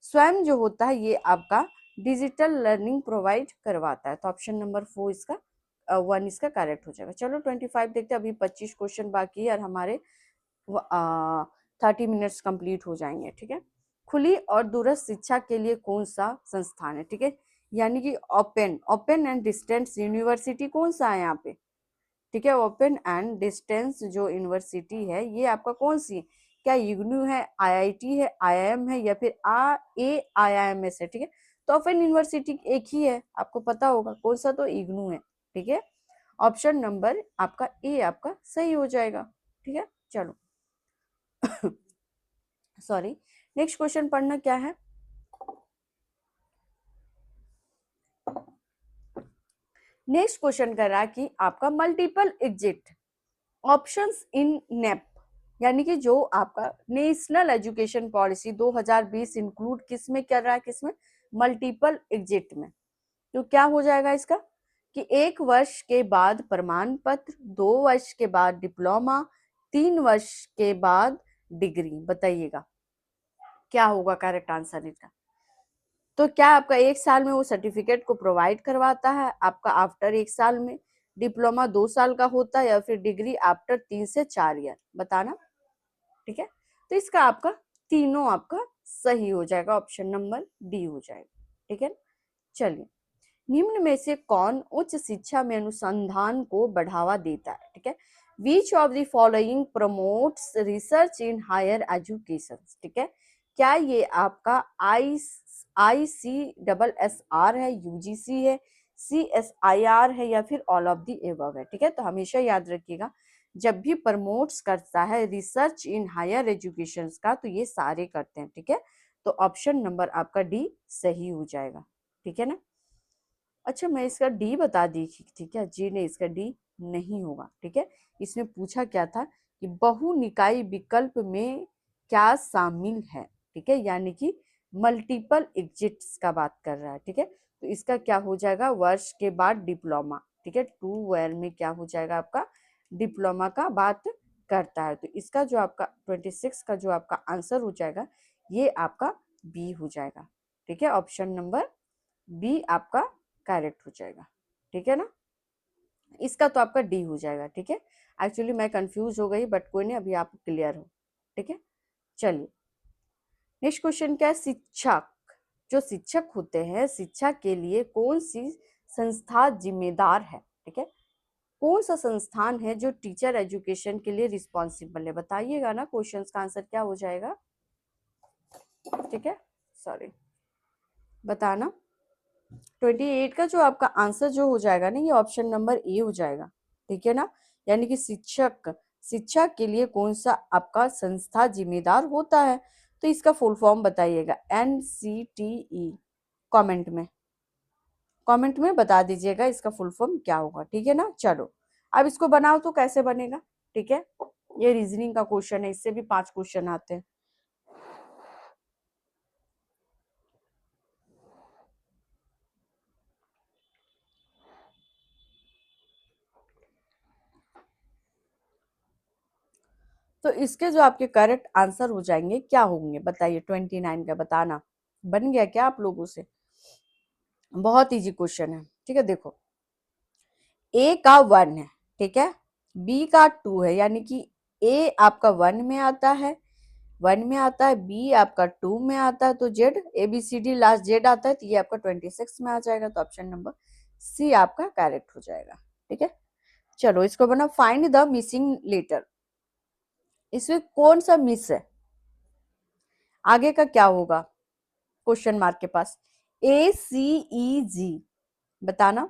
स्वयं जो होता है ये आपका डिजिटल लर्निंग प्रोवाइड करवाता है। तो ऑप्शन नंबर 4 इसका 1 इसका करेक्ट हो जाएगा। चलो 25 देखते हैं, अभी 25 क्वेश्चन बाकी है और हमारे 30 मिनट्स कंप्लीट हो जाएंगे। ठीक है, खुली और दूरस्थ शिक्षा के लिए कौन सा संस्थान है। ठीक है, यानी कि ओपन एंड डिस्टेंस यूनिवर्सिटी कौन सा है यहाँ पे। ठीक है, ओपन एंड डिस्टेंस जो यूनिवर्सिटी है ये आपका कौन सी है, क्या इग्नू है, IIT है, IIM है या फिर AIIMS है। ठीक है, तो ओपन यूनिवर्सिटी एक ही है, आपको पता होगा कौन सा, तो इग्नू है। ठीक है, ऑप्शन नंबर आपका ए आपका सही हो जाएगा। ठीक है, चलो सॉरी, नेक्स्ट क्वेश्चन पढ़ना क्या है। नेक्स्ट क्वेश्चन कर रहा है कि आपका multiple exit options in NEP, यानी कि जो आपका नेशनल एजुकेशन पॉलिसी 2020 इंक्लूड किस में कर रहा है, किसमें, मल्टीपल एग्जिट में। तो क्या हो जाएगा इसका कि 1 वर्ष के बाद प्रमाण पत्र, 2 वर्ष के बाद डिप्लोमा, 3 वर्ष के बाद डिग्री। बताइएगा क्या होगा करेक्ट आंसर इसका। तो क्या आपका 1 साल में वो सर्टिफिकेट को प्रोवाइड करवाता है आपका आफ्टर 1 साल में, डिप्लोमा 2 साल का होता है या फिर डिग्री आफ्टर 3 से 4 ईयर, बताना। ठीक है, तो इसका आपका तीनों आपका सही हो जाएगा, ऑप्शन नंबर डी हो जाएगा। ठीक है, चलिए निम्न में से कौन उच्च शिक्षा में अनुसंधान को बढ़ावा देता है। ठीक है, which of the following promotes research in higher education. ठीक है, क्या ये आपका ICSSR है, UGC है, CSIR है या फिर ऑल ऑफ द एबव है। ठीक है, तो हमेशा याद रखिएगा जब भी प्रमोट्स करता है रिसर्च इन हायर एजुकेशन का तो ये सारे करते हैं। ठीक है, तो ऑप्शन नंबर आपका डी सही हो जाएगा। ठीक है ना, अच्छा, मैं इसका डी बता दी थी, ठीक है जी, नहीं इसका डी नहीं होगा, ठीक है। इसमें पूछा क्या था कि बहुनिकाय विकल्प में क्या शामिल है, ठीक है, यानी कि मल्टीपल एग्जिट्स का बात कर रहा है, ठीक है। तो इसका क्या हो जाएगा, वर्ष के बाद डिप्लोमा, ठीक है, 2 ईयर में क्या हो जाएगा आपका, डिप्लोमा का बात करता है। तो इसका जो आपका 26 का जो आपका आंसर हो जाएगा, ये आपका बी हो जाएगा, ठीक है, ऑप्शन नंबर बी आपका करेक्ट हो जाएगा, ठीक है ना। इसका तो आपका डी हो जाएगा, ठीक है। एक्चुअली मैं कंफ्यूज हो गई, बट कोई नहीं, अभी आप क्लियर हो, ठीक है। चलिए, नेक्स्ट क्वेश्चन क्या है, शिक्षक, जो शिक्षक होते हैं, शिक्षा के लिए कौन सी संस्था जिम्मेदार है, ठीक है। कौन सा संस्थान है जो टीचर एजुकेशन के लिए रिस्पॉन्सिबल है, बताइएगा ना, क्वेश्चन का आंसर क्या हो जाएगा, ठीक है, सॉरी, बताना। 28 का जो आपका आंसर जो हो जाएगा ना, ये ऑप्शन नंबर ए हो जाएगा, ठीक है ना। यानी कि शिक्षक, शिक्षा के लिए कौन सा आपका संस्था जिम्मेदार होता है, तो इसका फुल फॉर्म बताइएगा, NCTE। कमेंट में, कमेंट में बता दीजिएगा इसका फुल फॉर्म क्या होगा, ठीक है ना। चलो, अब इसको बनाओ तो कैसे बनेगा, ठीक है। ये रीजनिंग का क्वेश्चन है, इससे भी 5 क्वेश्चन आते हैं। तो इसके जो आपके करेक्ट आंसर हो जाएंगे क्या होंगे, बताइए। 29 का बताना, बन गया क्या आप लोगों से, बहुत इजी क्वेश्चन है, ठीक है। देखो, ए का 1 है, ठीक है, बी का 2 है, यानी कि ए आपका 1 में आता है, 1 में आता है, बी आपका 2 में आता है, तो जेड, ABCD लास्ट जेड आता है, तो ये आपका 26 में आ जाएगा, तो ऑप्शन नंबर सी आपका करेक्ट हो जाएगा, ठीक है। चलो, इसको बना, फाइंड द मिसिंग लेटर, इसमें कौन सा मिस है, आगे का क्या होगा, क्वेश्चन मार्क के पास, ACEG, बताना।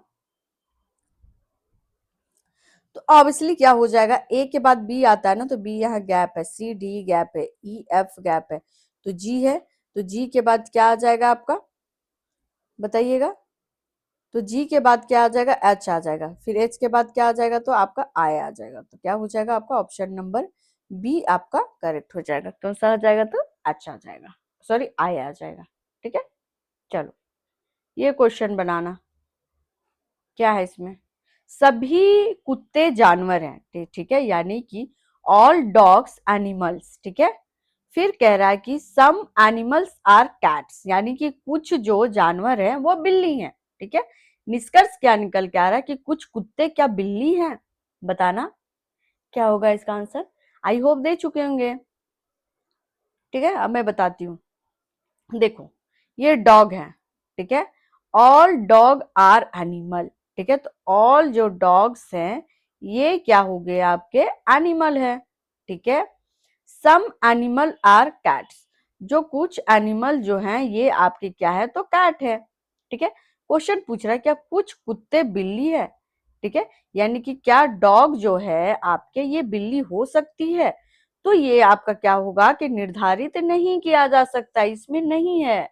तो ऑब्वियसली क्या हो जाएगा, ए के बाद बी आता है ना, तो बी यहाँ गैप है, CD गैप है, EF गैप है, तो जी है, तो जी के बाद क्या आ जाएगा आपका, बताइएगा। तो जी के बाद क्या आ जाएगा, एच आ जाएगा, फिर एच के बाद क्या आ जाएगा, तो आपका आई आ जाएगा, तो क्या हो जाएगा आपका ऑप्शन नंबर बी आपका करेक्ट हो जाएगा, कौन सा आ जाएगा, तो एच आ जाएगा, सॉरी आई आ जाएगा, ठीक है। चलो, ये क्वेश्चन बनाना, क्या है इसमें, सभी कुत्ते जानवर हैं, ठीक है, यानी कि ऑल डॉग्स एनिमल्स, ठीक है। फिर कह रहा है कि सम एनिमल्स आर कैट्स, यानी कि कुछ जो जानवर हैं वो बिल्ली हैं, ठीक है। निष्कर्ष क्या निकल के आ रहा है कि कुछ कुत्ते क्या बिल्ली हैं, बताना क्या होगा इसका आंसर, आई होप दे चुके होंगे, ठीक है। अब मैं बताती हूँ, देखो, ये डॉग है, ठीक है, ऑल डॉग आर एनिमल, ठीक है, तो ऑल जो डॉग्स हैं ये क्या हो गए आपके एनिमल है, ठीक है। सम एनिमल आर कैट्स, जो कुछ एनिमल जो हैं ये आपके क्या है, तो कैट है, ठीक है। क्वेश्चन पूछ रहा है क्या कुछ कुत्ते बिल्ली है, ठीक है, यानी कि क्या डॉग जो है आपके ये बिल्ली हो सकती है, तो ये आपका क्या होगा कि निर्धारित नहीं किया जा सकता, इसमें नहीं है,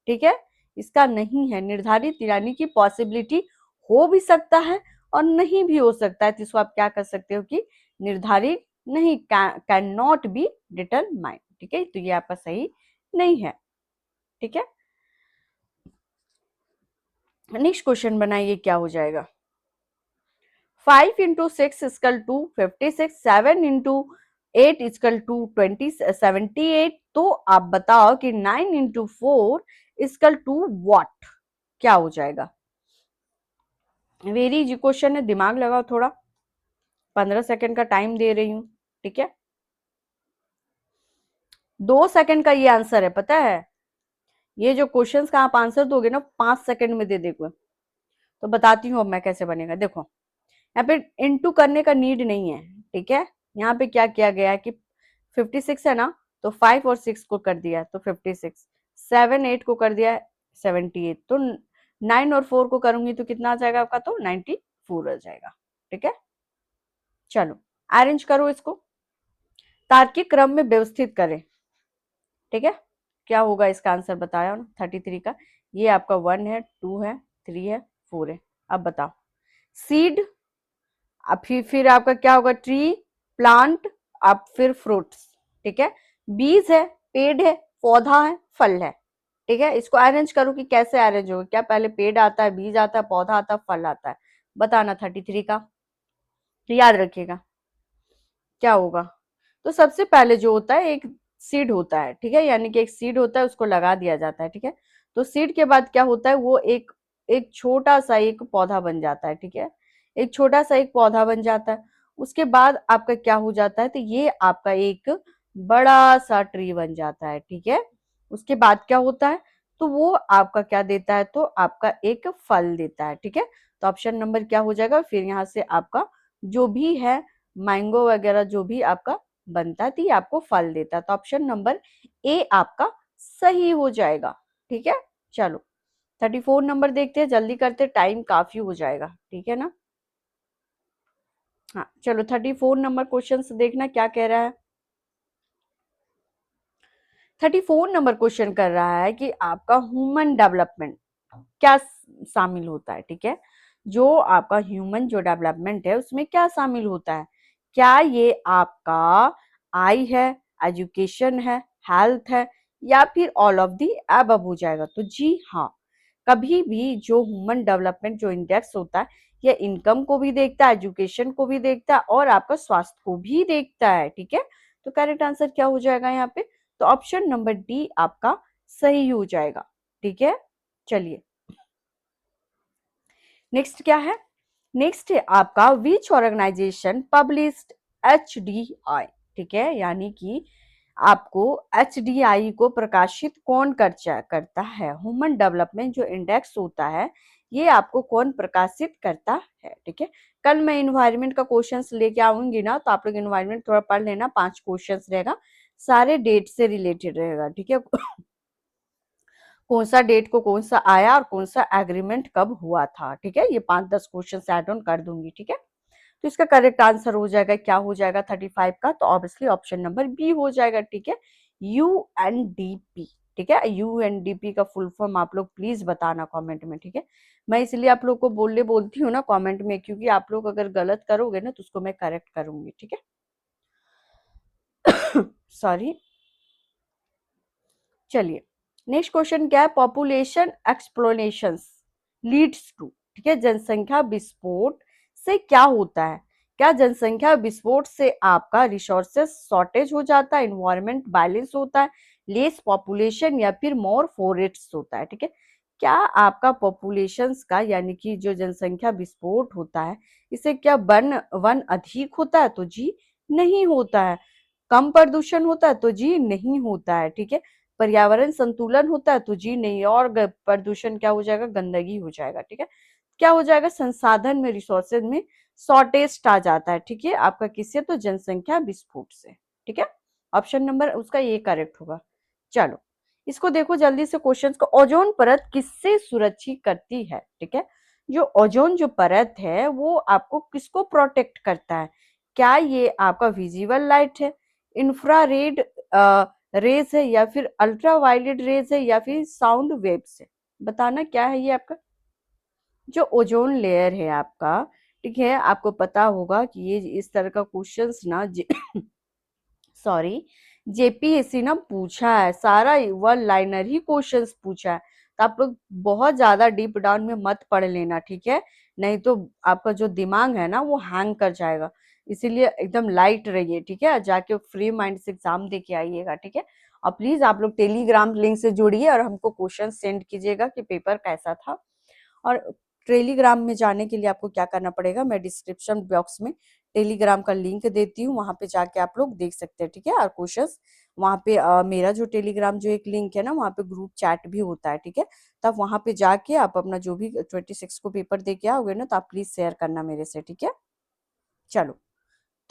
ठीक है, इसका नहीं है निर्धारित, यानी कि पॉसिबिलिटी हो भी सकता है और नहीं भी हो सकता है, तो इसको आप क्या कर सकते हो कि निर्धारित नहीं, कैन नॉट बी डिटरमाइंड, ठीक है, तो ये आपका सही नहीं है, ठीक है। नेक्स्ट क्वेश्चन बनाइए, क्या हो जाएगा, 5 into 6 equal to 56, 7 into 8 equal to 78, तो आप बताओ कि 9 into 4 इक्वल टू व्हाट, क्या हो जाएगा, वेरी इजी क्वेश्चन है, दिमाग लगाओ थोड़ा, 15 सेकंड का टाइम दे रही हूं, ठीक है, 2 सेकंड का ये आंसर है, पता है, ये जो क्वेश्चंस का आप आंसर दोगे ना 5 सेकंड में दे देगा, तो बताती हूँ अब मैं कैसे बनेगा, देखो, यहाँ पे इनटू करने का नीड नहीं है, ठीक है, यहाँ पे क्या किया गया है कि 56 है ना, तो 5 और 6 को कर दिया तो 56, 7 8 को कर दिया 78, तो 9 और 4 को करूंगी तो कितना आ जाएगा आपका, तो 94 आ जाएगा, ठीक है। चलो, अरेंज करो इसको, तार्किक क्रम में व्यवस्थित करें, ठीक है, क्या होगा इसका आंसर बताया ना, 33 का, ये आपका 1 है, 2 है, 3 है, 4 है। अब बताओ, सीड, अब फिर आपका क्या होगा, ट्री, प्लांट, अब फिर फ्रूट्स, ठीक है। बीज है, पेड़ है, पौधा है, फल है, ठीक है। इसको अरेंज करो कि कैसे अरेंज होगा, क्या पहले पेड़ आता है, बीज आता है, पौधा आता है, फल आता है, बताना 33 का, तो याद रखिएगा क्या होगा। तो सबसे पहले जो होता है एक सीड होता है, ठीक है, यानी कि एक सीड होता है, उसको लगा दिया जाता है, ठीक है। तो सीड के बाद क्या होता है, वो एक एक छोटा सा एक पौधा बन जाता है, ठीक है। एक छोटा सा एक पौधा बन जाता है, उसके बाद आपका क्या हो जाता है, तो ये आपका एक बड़ा सा ट्री बन जाता है, ठीक है। उसके बाद क्या होता है, तो वो आपका क्या देता है, तो आपका एक फल देता है, ठीक है। तो ऑप्शन नंबर क्या हो जाएगा, फिर यहाँ से आपका जो भी है मैंगो वगैरह जो भी आपका बनता है, तो ये आपको फल देता है, तो ऑप्शन नंबर ए आपका सही हो जाएगा, ठीक है। चलो 34 नंबर देखते हैं, जल्दी करते, टाइम काफी हो जाएगा, ठीक है ना। हाँ चलो 34 नंबर क्वेश्चन देखना क्या कह रहा है। 34 नंबर क्वेश्चन कर रहा है कि आपका ह्यूमन डेवलपमेंट क्या शामिल होता है, ठीक है। जो आपका ह्यूमन जो डेवलपमेंट है उसमें क्या शामिल होता है, क्या ये आपका आई है, एजुकेशन है, हेल्थ है, या फिर ऑल ऑफ दी अबव हो जाएगा, तो जी हाँ, कभी भी जो ह्यूमन डेवलपमेंट जो इंडेक्स होता है ये इनकम को भी देखता है, एजुकेशन को भी देखता है, और आपका स्वास्थ्य को भी देखता है, ठीक है। तो करेक्ट आंसर क्या हो जाएगा यहाँ पे, तो ऑप्शन नंबर डी आपका सही हो जाएगा, ठीक है। चलिए नेक्स्ट क्या है, नेक्स्ट है आपका विच ऑर्गेनाइजेशन पब्लिश्ड HDI, ठीक है, यानी कि आपको HDI को प्रकाशित कौन करता है, ह्यूमन डेवलपमेंट जो इंडेक्स होता है ये आपको कौन प्रकाशित करता है, ठीक है। कल मैं इन्वायरमेंट का क्वेश्चंस लेके आऊंगी ना, तो आप लोग इन्वायरमेंट थोड़ा पढ़ लेना, 5 क्वेश्चंस रहेगा, सारे डेट से रिलेटेड रहेगा, ठीक है। कौन सा डेट को कौन सा आया और कौन सा एग्रीमेंट कब हुआ था, ठीक है। ये 5-10 क्वेश्चन ऐड ऑन कर दूंगी, ठीक है। तो इसका करेक्ट आंसर हो जाएगा, क्या हो जाएगा 35 का, तो ऑब्वियसली ऑप्शन नंबर बी हो जाएगा, ठीक है। UNDP, ठीक है। UNDP का फुल फॉर्म आप लोग प्लीज बताना कमेंट में, ठीक है। मैं इसलिए आप लोग को बोलती हूँ ना कमेंट में, क्योंकि आप लोग अगर गलत करोगे ना तो उसको मैं करेक्ट करूंगी, ठीक है। सॉरी। चलिए नेक्स्ट क्वेश्चन क्या है, पॉपुलेशन एक्सप्लोनेशन लीड्स टू, ठीक है, जनसंख्या विस्फोट से क्या होता है, क्या जनसंख्या विस्फोट से आपका रिसोर्सेस शॉर्टेज हो जाता है, इन्वायरमेंट बैलेंस होता है, लेस पॉपुलेशन, या फिर मोर फॉरेस्ट्स होता है, ठीक है। क्या आपका पॉपुलेशंस का यानी कि जो जनसंख्या विस्फोट होता है इससे क्या वन वन अधिक होता है, तो जी नहीं होता है। कम प्रदूषण होता है, तो जी नहीं होता है, ठीक है। पर्यावरण संतुलन होता है, तो जी नहीं, और प्रदूषण क्या हो जाएगा, गंदगी हो जाएगा, ठीक है। क्या हो जाएगा, संसाधन में रिसोर्सेज में शॉर्टेज आ जाता है, ठीक है, आपका किससे, तो जनसंख्या विस्फोट से, ठीक है। ऑप्शन नंबर उसका ये करेक्ट होगा। चलो इसको देखो जल्दी से क्वेश्चन को, ओजोन परत किससे सुरक्षित करती है, ठीक है। जो ओजोन जो परत है वो आपको किसको प्रोटेक्ट करता है, क्या ये आपका विजिबल लाइट है, इंफ्रारेड रेज है, या फिर अल्ट्रावायलेट रेज है, या फिर साउंड वेव्स है, बताना क्या है ये आपका। जो ओजोन लेयर है आपका, ठीक है, आपको पता होगा कि ये इस तरह का क्वेश्चंस ना सॉरी जेपीएससी ना पूछा है, सारा वन लाइनर ही क्वेश्चंस पूछा है, तो आप लोग बहुत ज्यादा डीप डाउन में मत पढ़ लेना, ठीक है, नहीं तो आपका जो दिमाग है ना वो हैंग कर जाएगा। इसीलिए एकदम लाइट रहिए, ठीक है, जाके फ्री माइंड से एग्जाम दे के आइएगा, ठीक है। और प्लीज आप लोग टेलीग्राम लिंक से जुड़िए और हमको क्वेश्चन सेंड कीजिएगा कि पेपर कैसा था। और टेलीग्राम में जाने के लिए आपको क्या करना पड़ेगा, मैं डिस्क्रिप्शन बॉक्स में टेलीग्राम का लिंक देती हूँ, वहां पे जाके आप लोग देख सकते हैं, ठीक है। और क्वेश्चंस वहां पे मेरा जो टेलीग्राम जो एक लिंक है ना वहां पे ग्रुप चैट भी होता है, ठीक है। तब वहां पे जाके आप अपना जो भी 26 को पेपर दे के आओगे ना तो आप प्लीज शेयर करना मेरे से, ठीक है। चलो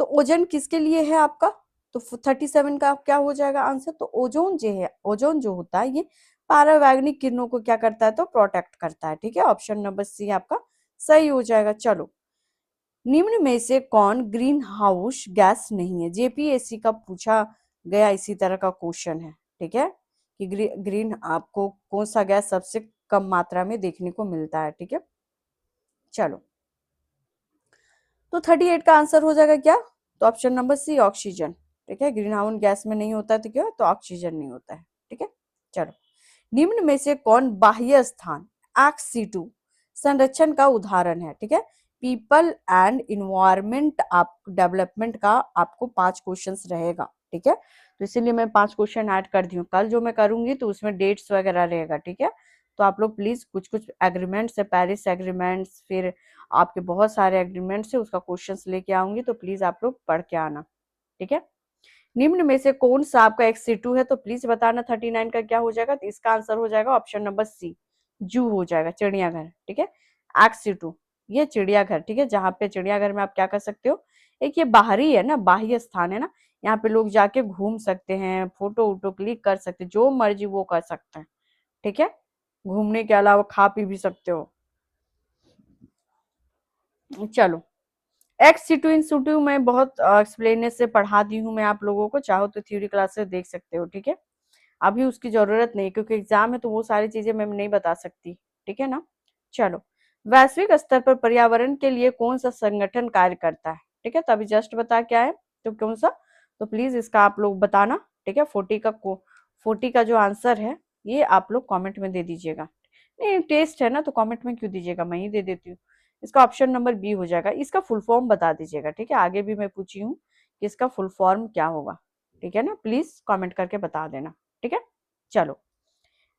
तो ओजोन किसके लिए है आपका, तो 37 का क्या हो जाएगा आंसर, तो ओजोन जो है, ओजोन जो होता है ये पारावैंगनिक किरणों को क्या करता है, तो प्रोटेक्ट करता है, ठीक है। ऑप्शन नंबर सी आपका सही हो जाएगा। चलो निम्न में से कौन ग्रीन हाउस गैस नहीं है, जेपीएससी का पूछा गया इसी तरह का क्वेश्चन है, ठीक है, कि ग्रीन आपको कौन सा गैस सबसे कम मात्रा में देखने को मिलता है, ठीक है। चलो, तो 38 का आंसर हो जाएगा क्या? तो ऑप्शन नंबर सी, ऑक्सीजन। ठीक है, ग्रीन हाउस गैस में नहीं होता है तो क्या, तो ऑक्सीजन नहीं होता है। ठीक है, चलो, निम्न में से कौन बाह्य स्थान एक्स संरक्षण का उदाहरण है? ठीक है, पीपल एंड इन्वायरमेंट आप डेवलपमेंट का आपको 5 क्वेश्चंस रहेगा। ठीक है, तो इसीलिए मैं 5 क्वेश्चन ऐड कर दी हूँ। कल जो मैं करूंगी तो उसमें डेट्स वगैरह रहेगा। ठीक है, तो आप लोग प्लीज कुछ कुछ एग्रीमेंट्स है, पेरिस एग्रीमेंट्स, फिर आपके बहुत सारे एग्रीमेंट्स है, उसका क्वेश्चंस लेके आऊंगी, तो प्लीज आप लोग पढ़ के आना। ठीक है, निम्न में से कौन सा आपका एक्स है? तो प्लीज बताना 39 का क्या हो जाएगा? तो इसका आंसर हो जाएगा ऑप्शन नंबर सी, जू हो जाएगा, चिड़ियाघर। ठीक है, एक्स ये चिड़ियाघर। ठीक है, जहाँ पे चिड़ियाघर में आप क्या कर सकते हो, एक ये बाहरी है ना, बाह्य स्थान है ना, यहाँ पे लोग जाके घूम सकते हैं, फोटो वोटो क्लिक कर सकते हैं, जो मर्जी वो कर सकते हैं। ठीक है, घूमने के अलावा खा पी भी सकते हो। चलो, एक्स मैं बहुत एक्सप्लेन से पढ़ा दी हूँ मैं आप लोगों को, चाहो तो थ्योरी क्लासेस देख सकते हो। ठीक है, अभी उसकी जरूरत नहीं, क्योंकि एग्जाम है तो वो सारी चीजें मैं नहीं बता सकती। ठीक है ना, चलो, वैश्विक स्तर पर पर्यावरण के लिए कौन सा संगठन कार्य करता है? ठीक है, तो अभी जस्ट बता क्या है, तो कौन सा, तो प्लीज इसका आप लोग बताना। ठीक है, 40 का जो आंसर है ये आप लोग कमेंट में दे दीजिएगा। नहीं, टेस्ट है ना, तो कमेंट में क्यों दीजिएगा, मैं ही दे देती हूँ। इसका ऑप्शन नंबर बी हो जाएगा। इसका फुल फॉर्म बता दीजिएगा। ठीक है, आगे भी मैं पूछी हूँ कि इसका फुल फॉर्म क्या होगा। ठीक है ना, प्लीज कमेंट करके बता देना। ठीक है, चलो,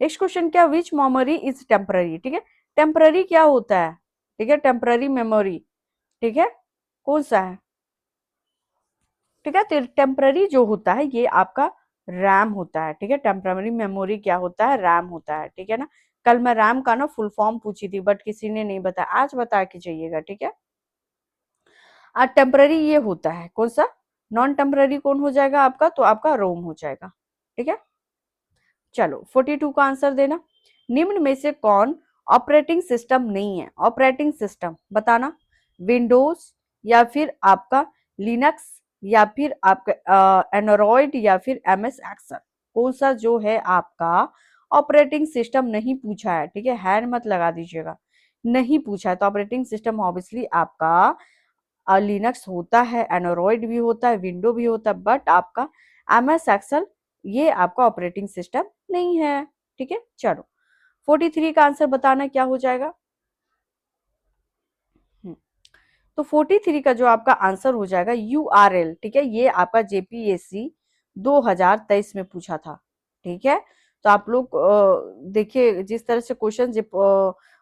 नेक्स्ट क्वेश्चन क्या, विच मेमोरी इज टेम्पररी? ठीक है, टेम्पररी क्या होता है? ठीक है, टेम्पररी मेमोरी, ठीक है, कौन सा है? ठीक है, तो टेम्पररी जो होता है ये आपका रैम होता है। ठीक है, टेम्पररी मेमोरी क्या होता है? रैम होता है। ठीक है ना, कल मैं रैम का ना फुल फॉर्म पूछी थी, बट किसी ने नहीं बताया, आज बता के जाइएगा। ठीक है, और टेम्पररी ये होता है कौन सा? नॉन टेम्पररी कौन हो जाएगा आपका? तो आपका रोम हो जाएगा। ठीक है, चलो, 42 का आंसर देना। निम्न में से कौन ऑपरेटिंग सिस्टम नहीं है? ऑपरेटिंग सिस्टम बताना, विंडोज या फिर आपका लिनक्स या फिर आपका एंड्रॉइड या फिर एमएस एक्सेल, कौन सा जो है आपका ऑपरेटिंग सिस्टम नहीं पूछा है? ठीक है, हैंड मत लगा दीजिएगा, नहीं पूछा है तो ऑपरेटिंग सिस्टम ऑब्वियसली आपका लिनक्स होता है, एंड्रॉइड भी होता है, विंडो भी होता है, बट आपका एमएस एक्सेल ये आपका ऑपरेटिंग सिस्टम नहीं है। ठीक है, चलो, 43 का आंसर बताना क्या हो जाएगा? तो 43 का जो आपका आंसर हो जाएगा यूआरएल। ठीक है, ये आपका जेपीएससी 2023 में पूछा था। ठीक है, तो आप लोग देखिए जिस तरह से क्वेश्चन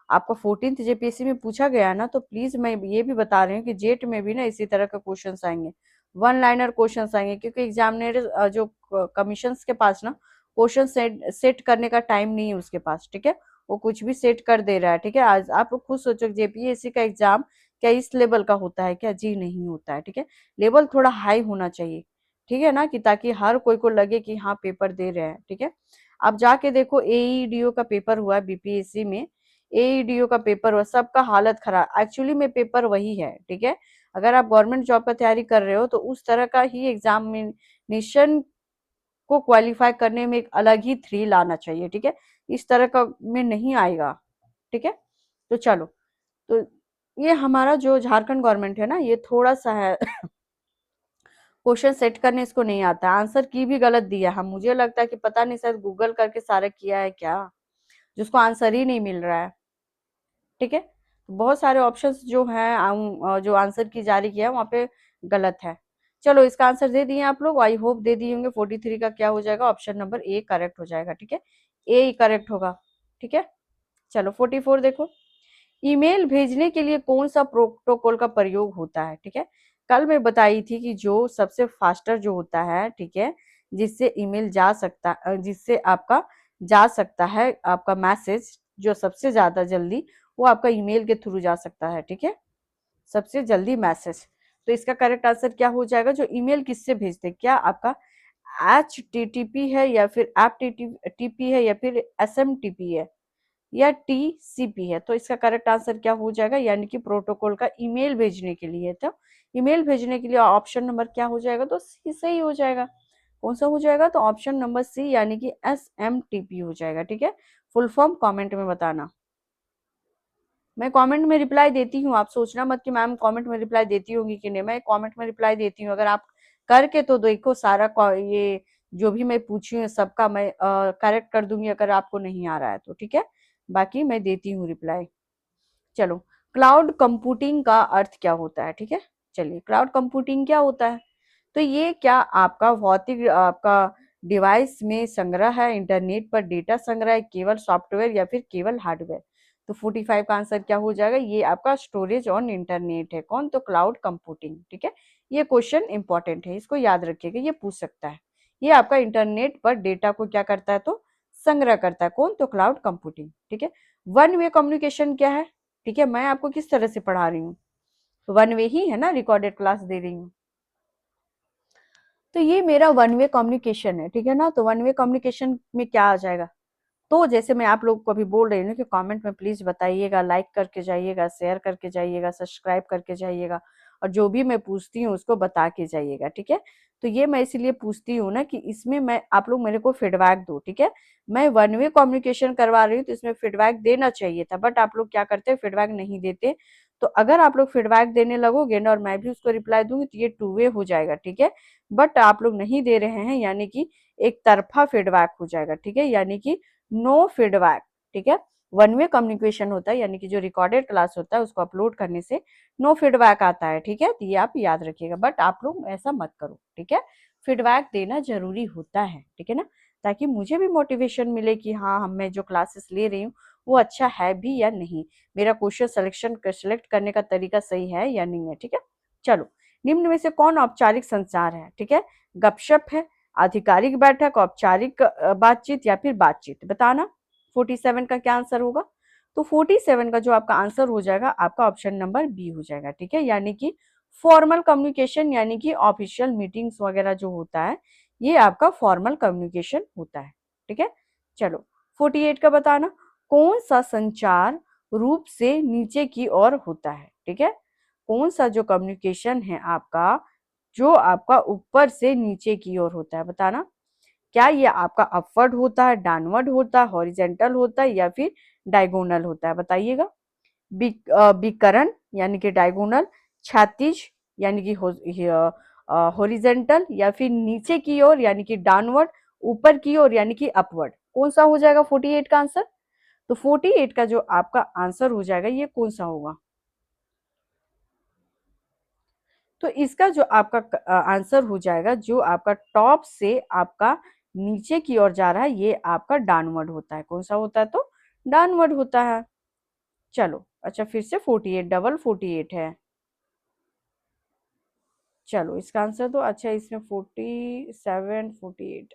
आपका 14th जेपीएससी में पूछा गया है ना, तो प्लीज मैं ये भी बता रही हूँ कि जेट में भी ना इसी तरह का क्वेश्चन आएंगे, वन लाइनर क्वेश्चन आएंगे, क्योंकि एग्जामिनर जो कमीशन के पास ना क्वेश्चन सेट करने का टाइम नहीं है उसके पास। ठीक है, वो कुछ भी सेट कर दे रहा है। ठीक है, आज आप लोग खुद सोचो जेपीएससी का एग्जाम क्या इस लेवल का होता है क्या? जी नहीं होता है। ठीक है, लेवल थोड़ा हाई होना चाहिए। ठीक है ना, कि ताकि हर कोई को लगे कि हाँ पेपर दे रहे हैं। ठीक है, अब जाके देखो एईडीओ का पेपर हुआ है बीपीएससी में, एईडीओ का पेपर हुआ, सबका हालत खराब, एक्चुअली में पेपर वही है। ठीक है, अगर आप गवर्नमेंट जॉब का तैयारी कर रहे हो तो उस तरह का ही एग्जामिनेशन को क्वालिफाई करने में एक अलग ही थ्रिल आना चाहिए। ठीक है, इस तरह का में नहीं आएगा। ठीक है, तो चलो, तो ये हमारा जो झारखंड गवर्नमेंट है ना, ये थोड़ा सा है क्वेश्चन सेट करने इसको नहीं आता, आंसर की भी गलत दिया है। मुझे लगता है कि पता नहीं शायद गूगल करके सारा किया है क्या, जिसको आंसर ही नहीं मिल रहा है। ठीक है, तो बहुत सारे ऑप्शंस जो हैं जो आंसर की जारी किया है वहां पे गलत है। चलो, इसका आंसर दे दिए आप लोग, आई होप दे दिए होंगे। 43 का क्या हो जाएगा? ऑप्शन नंबर ए करेक्ट हो जाएगा। ठीक है, ए ही करेक्ट होगा। ठीक है, चलो, 44 देखो, ईमेल भेजने के लिए कौन सा प्रोटोकॉल का प्रयोग होता है? ठीक है, कल मैं बताई थी कि जो सबसे फास्टर जो होता है, ठीक है, जिससे ईमेल जा सकता, जिससे आपका जा सकता है आपका मैसेज, जो सबसे ज्यादा जल्दी, वो आपका ईमेल के थ्रू जा सकता है। ठीक है, सबसे जल्दी मैसेज, तो इसका करेक्ट आंसर क्या हो जाएगा? जो ईमेल किससे भेजते, क्या आपका HTTP है या फिर एप टीपी है या फिर SMTP है या TCP है? तो इसका करेक्ट आंसर क्या हो जाएगा? यानी कि प्रोटोकॉल का ईमेल भेजने के लिए, तो ईमेल भेजने के लिए ऑप्शन नंबर क्या हो जाएगा? तो सी सही हो जाएगा। कौन सा हो जाएगा? तो ऑप्शन नंबर सी, यानी कि SMTP हो जाएगा। ठीक है, फुल फॉर्म कमेंट में बताना। मैं कमेंट में रिप्लाई देती हूँ, आप सोचना मत कि मैम कमेंट में रिप्लाई देती होंगी कि नहीं, मैं कमेंट में रिप्लाई देती हूँ। अगर आप करके तो देखो सारा ये जो भी मैं पूछी हूँ सबका मैं करेक्ट कर दूंगी अगर आपको नहीं आ रहा है तो, ठीक है। बाकी मैं देती हूँ रिप्लाई। चलो, क्लाउड कंप्यूटिंग का अर्थ क्या होता है, ठीक है। चलिए, क्लाउड कंप्यूटिंग क्या होता है? तो ये क्या आपका भौतिक आपका डिवाइस में संग्रह है, इंटरनेट पर डेटा संग्रह है, केवल सॉफ्टवेयर या फिर केवल हार्डवेयर? तो 45 का आंसर क्या हो जाएगा? ये आपका स्टोरेज ऑन इंटरनेट है। कौन? तो क्लाउड कंप्यूटिंग, ठीक है। ये क्वेश्चन इंपॉर्टेंट है, इसको याद रखिएगा, ये पूछ सकता है। ये आपका इंटरनेट पर डेटा को क्या करता है? तो संग्रह करता है। कौन? तो क्लाउड कंप्यूटिंग, ठीक है। वन वे कम्युनिकेशन क्या है? ठीक है, मैं आपको किस तरह से पढ़ा रही हूँ, वन वे ही है ना, रिकॉर्डेड क्लास दे रही हूँ। तो ये मेरा वन वे कम्युनिकेशन है, ठीक है ना। तो वन वे कम्युनिकेशन में क्या आ जाएगा? तो जैसे मैं आप लोग को अभी बोल रही हूँ कि कमेंट में प्लीज बताइएगा, लाइक करके जाइएगा, शेयर करके जाइएगा, सब्सक्राइब करके जाइएगा, और जो भी मैं पूछती हूँ उसको बता के जाइएगा, ठीक है। तो ये मैं इसीलिए पूछती हूँ ना कि इसमें मैं आप लोग मेरे को फीडबैक दो, ठीक है। मैं वन वे कम्युनिकेशन करवा रही हूँ तो इसमें फीडबैक देना चाहिए था, बट आप लोग क्या करते हैं, फीडबैक नहीं देते। तो अगर आप लोग फीडबैक देने लगोगे ना और मैं भी उसको रिप्लाई दूंगी तो ये टू वे हो जाएगा, ठीक है। बट आप लोग नहीं दे रहे हैं, यानी कि एक तरफा फीडबैक हो जाएगा, ठीक है, यानी कि नो फीडबैक, ठीक है। वन वे कम्युनिकेशन होता है, यानी कि जो रिकॉर्डेड क्लास होता है उसको अपलोड करने से नो फीडबैक आता है, ठीक है। तो ये आप याद रखिएगा, बट आप लोग ऐसा मत करो, ठीक है। फीडबैक देना जरूरी होता है, ठीक है ना, ताकि मुझे भी मोटिवेशन मिले कि हाँ, हम मैं जो क्लासेस ले रही हूँ वो अच्छा है भी या नहीं, मेरा क्वेश्चन सेलेक्ट करने का तरीका सही है या नहीं है, ठीक है। चलो, निम्न में से कौन औपचारिक संचार है? ठीक है, गपशप है, आधिकारिक बैठक, औपचारिक बातचीत या फिर बातचीत? बताना 47 का क्या आंसर होगा? तो 47 का जो आपका आंसर हो जाएगा, आपका ऑप्शन नंबर बी हो जाएगा, ठीक है। यानी कि फॉर्मल कम्युनिकेशन, यानी कि ऑफिशियल मीटिंग्स वगैरह जो होता है ये आपका फॉर्मल कम्युनिकेशन होता है, ठीक है। चलो, 48 का बताना, कौन सा संचार रूप से नीचे की ओर होता है? ठीक है, कौन सा जो कम्युनिकेशन है आपका, जो आपका ऊपर से नीचे की ओर होता है? बताना, क्या ये आपका अपवर्ड होता है, डाउनवर्ड होता है, हॉरिजेंटल होता है या फिर डायगोनल होता है? बताइएगा। विकर्ण यानी कि डायगोनल, क्षैतिज यानी कि हॉरिजेंटल, या फिर नीचे की ओर यानी कि डाउनवर्ड, ऊपर की ओर यानी कि अपवर्ड? कौन सा हो जाएगा 48 का आंसर? तो 48 का जो आपका आंसर हो जाएगा ये कौन सा होगा? तो इसका जो आपका आंसर हो जाएगा, जो आपका टॉप से आपका नीचे की ओर जा रहा है ये आपका डाउनवर्ड होता है। कौन सा होता है? तो डाउनवर्ड होता है। चलो, अच्छा, फिर से 48 डबल 48 है। चलो, इसका आंसर तो अच्छा, इसमें 47 48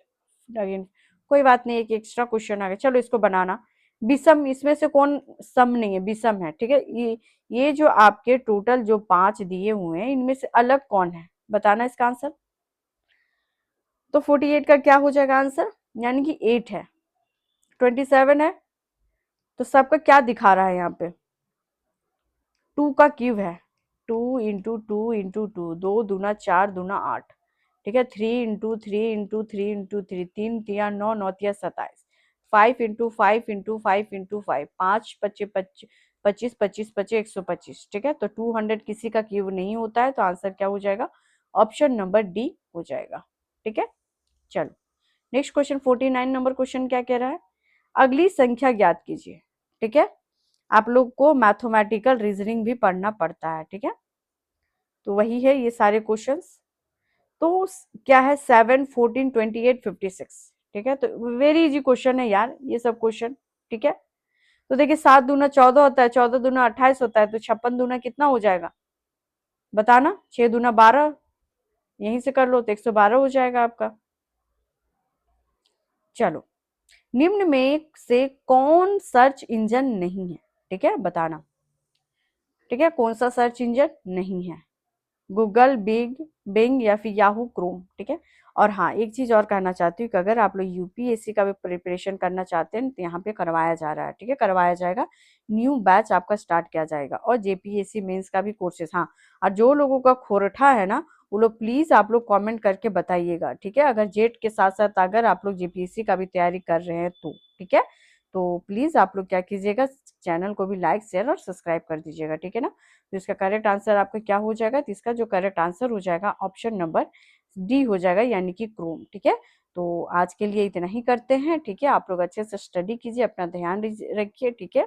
अगेन, कोई बात नहीं, एक एक्स्ट्रा क्वेश्चन आ गया। चलो, इसको बनाना। विषम, इसमें से कौन सम नहीं है? विषम है, ठीक है। ये जो आपके टोटल जो 5 दिए हुए हैं इनमें से अलग कौन है? बताना इसका आंसर। तो 48 का क्या हो जाएगा आंसर? यानी कि 8 है, 27 है, तो सबका क्या दिखा रहा है यहाँ पे? 2 का क्यूब है, 2 इंटू 2 इंटू 2, 2 दूना 4 दूना 8, ठीक है। 3 इंटू 3 इंटू 3 इंटू 3, 3 तिया 9, 9 तिया 27, 5 इंटू 5 इंटू 5 इंटू 5, 5 पच्चे 25 25 125, ठीक है। तो 200 किसी का क्यूब नहीं होता है, तो आंसर क्या हो जाएगा? ऑप्शन नंबर डी हो जाएगा, ठीक है। चलो, नेक्स्ट क्वेश्चन 49 नंबर क्वेश्चन क्या कह रहा है? अगली संख्या ज्ञात कीजिए, ठीक है। आप लोग को मैथमेटिकल रीजनिंग भी पढ़ना पड़ता है, ठीक है। तो वही है ये सारे क्वेश्चंस। तो क्या है? 7 14 28 56, ठीक है। तो वेरी इजी क्वेश्चन है यार ये सब क्वेश्चन, ठीक है। तो देखिए, 7 दूना 14 होता है, 14 दूना 28 होता है, तो 56 दूना कितना हो जाएगा? बताना। 6 दूना 12, यहीं से कर लो तो 112 हो जाएगा आपका। चलो, निम्न में से कौन सर्च इंजन नहीं है? ठीक है, बताना। ठीक है, कौन सा सर्च इंजन नहीं है? गूगल, बिंग या फिर याहू, क्रोम, ठीक है। और हाँ, एक चीज और कहना चाहती हूँ कि अगर आप लोग यूपीएससी का भी प्रिपरेशन करना चाहते हैं तो यहाँ पे करवाया जा रहा है, ठीक है, करवाया जाएगा। न्यू बैच आपका स्टार्ट किया जाएगा, और जेपीएससी मेंस का भी कोर्सेज। हाँ, और जो लोगों का खोरठा है ना, वो लोग प्लीज आप लोग कमेंट करके बताइएगा, ठीक है। अगर जेट के साथ साथ अगर आप लोग जेपीएससी का भी तैयारी कर रहे हैं तो, ठीक है। तो प्लीज़ आप लोग क्या कीजिएगा, चैनल को भी लाइक, शेयर और सब्सक्राइब कर दीजिएगा, ठीक है ना? तो इसका करेक्ट आंसर आपका क्या हो जाएगा? तो इसका जो करेक्ट आंसर हो जाएगा ऑप्शन नंबर डी हो जाएगा, यानी कि क्रोम, ठीक है? तो आज के लिए इतना ही करते हैं, ठीक है? आप लोग अच्छे से स्टडी कीजिए, अपना ध्यान रखिए, ठीक है?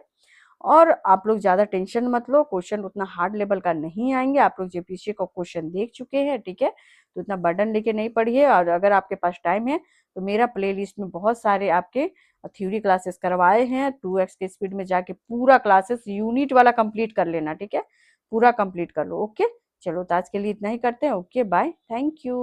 और आप लोग ज़्यादा टेंशन मत लो, क्वेश्चन उतना हार्ड लेवल का नहीं आएँगे, आप लोग जेपीएससी का क्वेश्चन देख चुके हैं, ठीक है? तो इतना बर्डन लेके नहीं पढ़िए, और अगर आपके पास टाइम है, तो मेरा प्लेलिस्ट में बहुत सारे आपके थ्योरी क्लासेस करवाए हैं, 2x के स्पीड में जाके पूरा क्लासेस यूनिट वाला कंप्लीट कर लेना, ठीक है? पूरा कंप्लीट कर लो, ओके? चलो तो आज के लिए इतना ही करते हैं, ओके बाय, थैंक यू।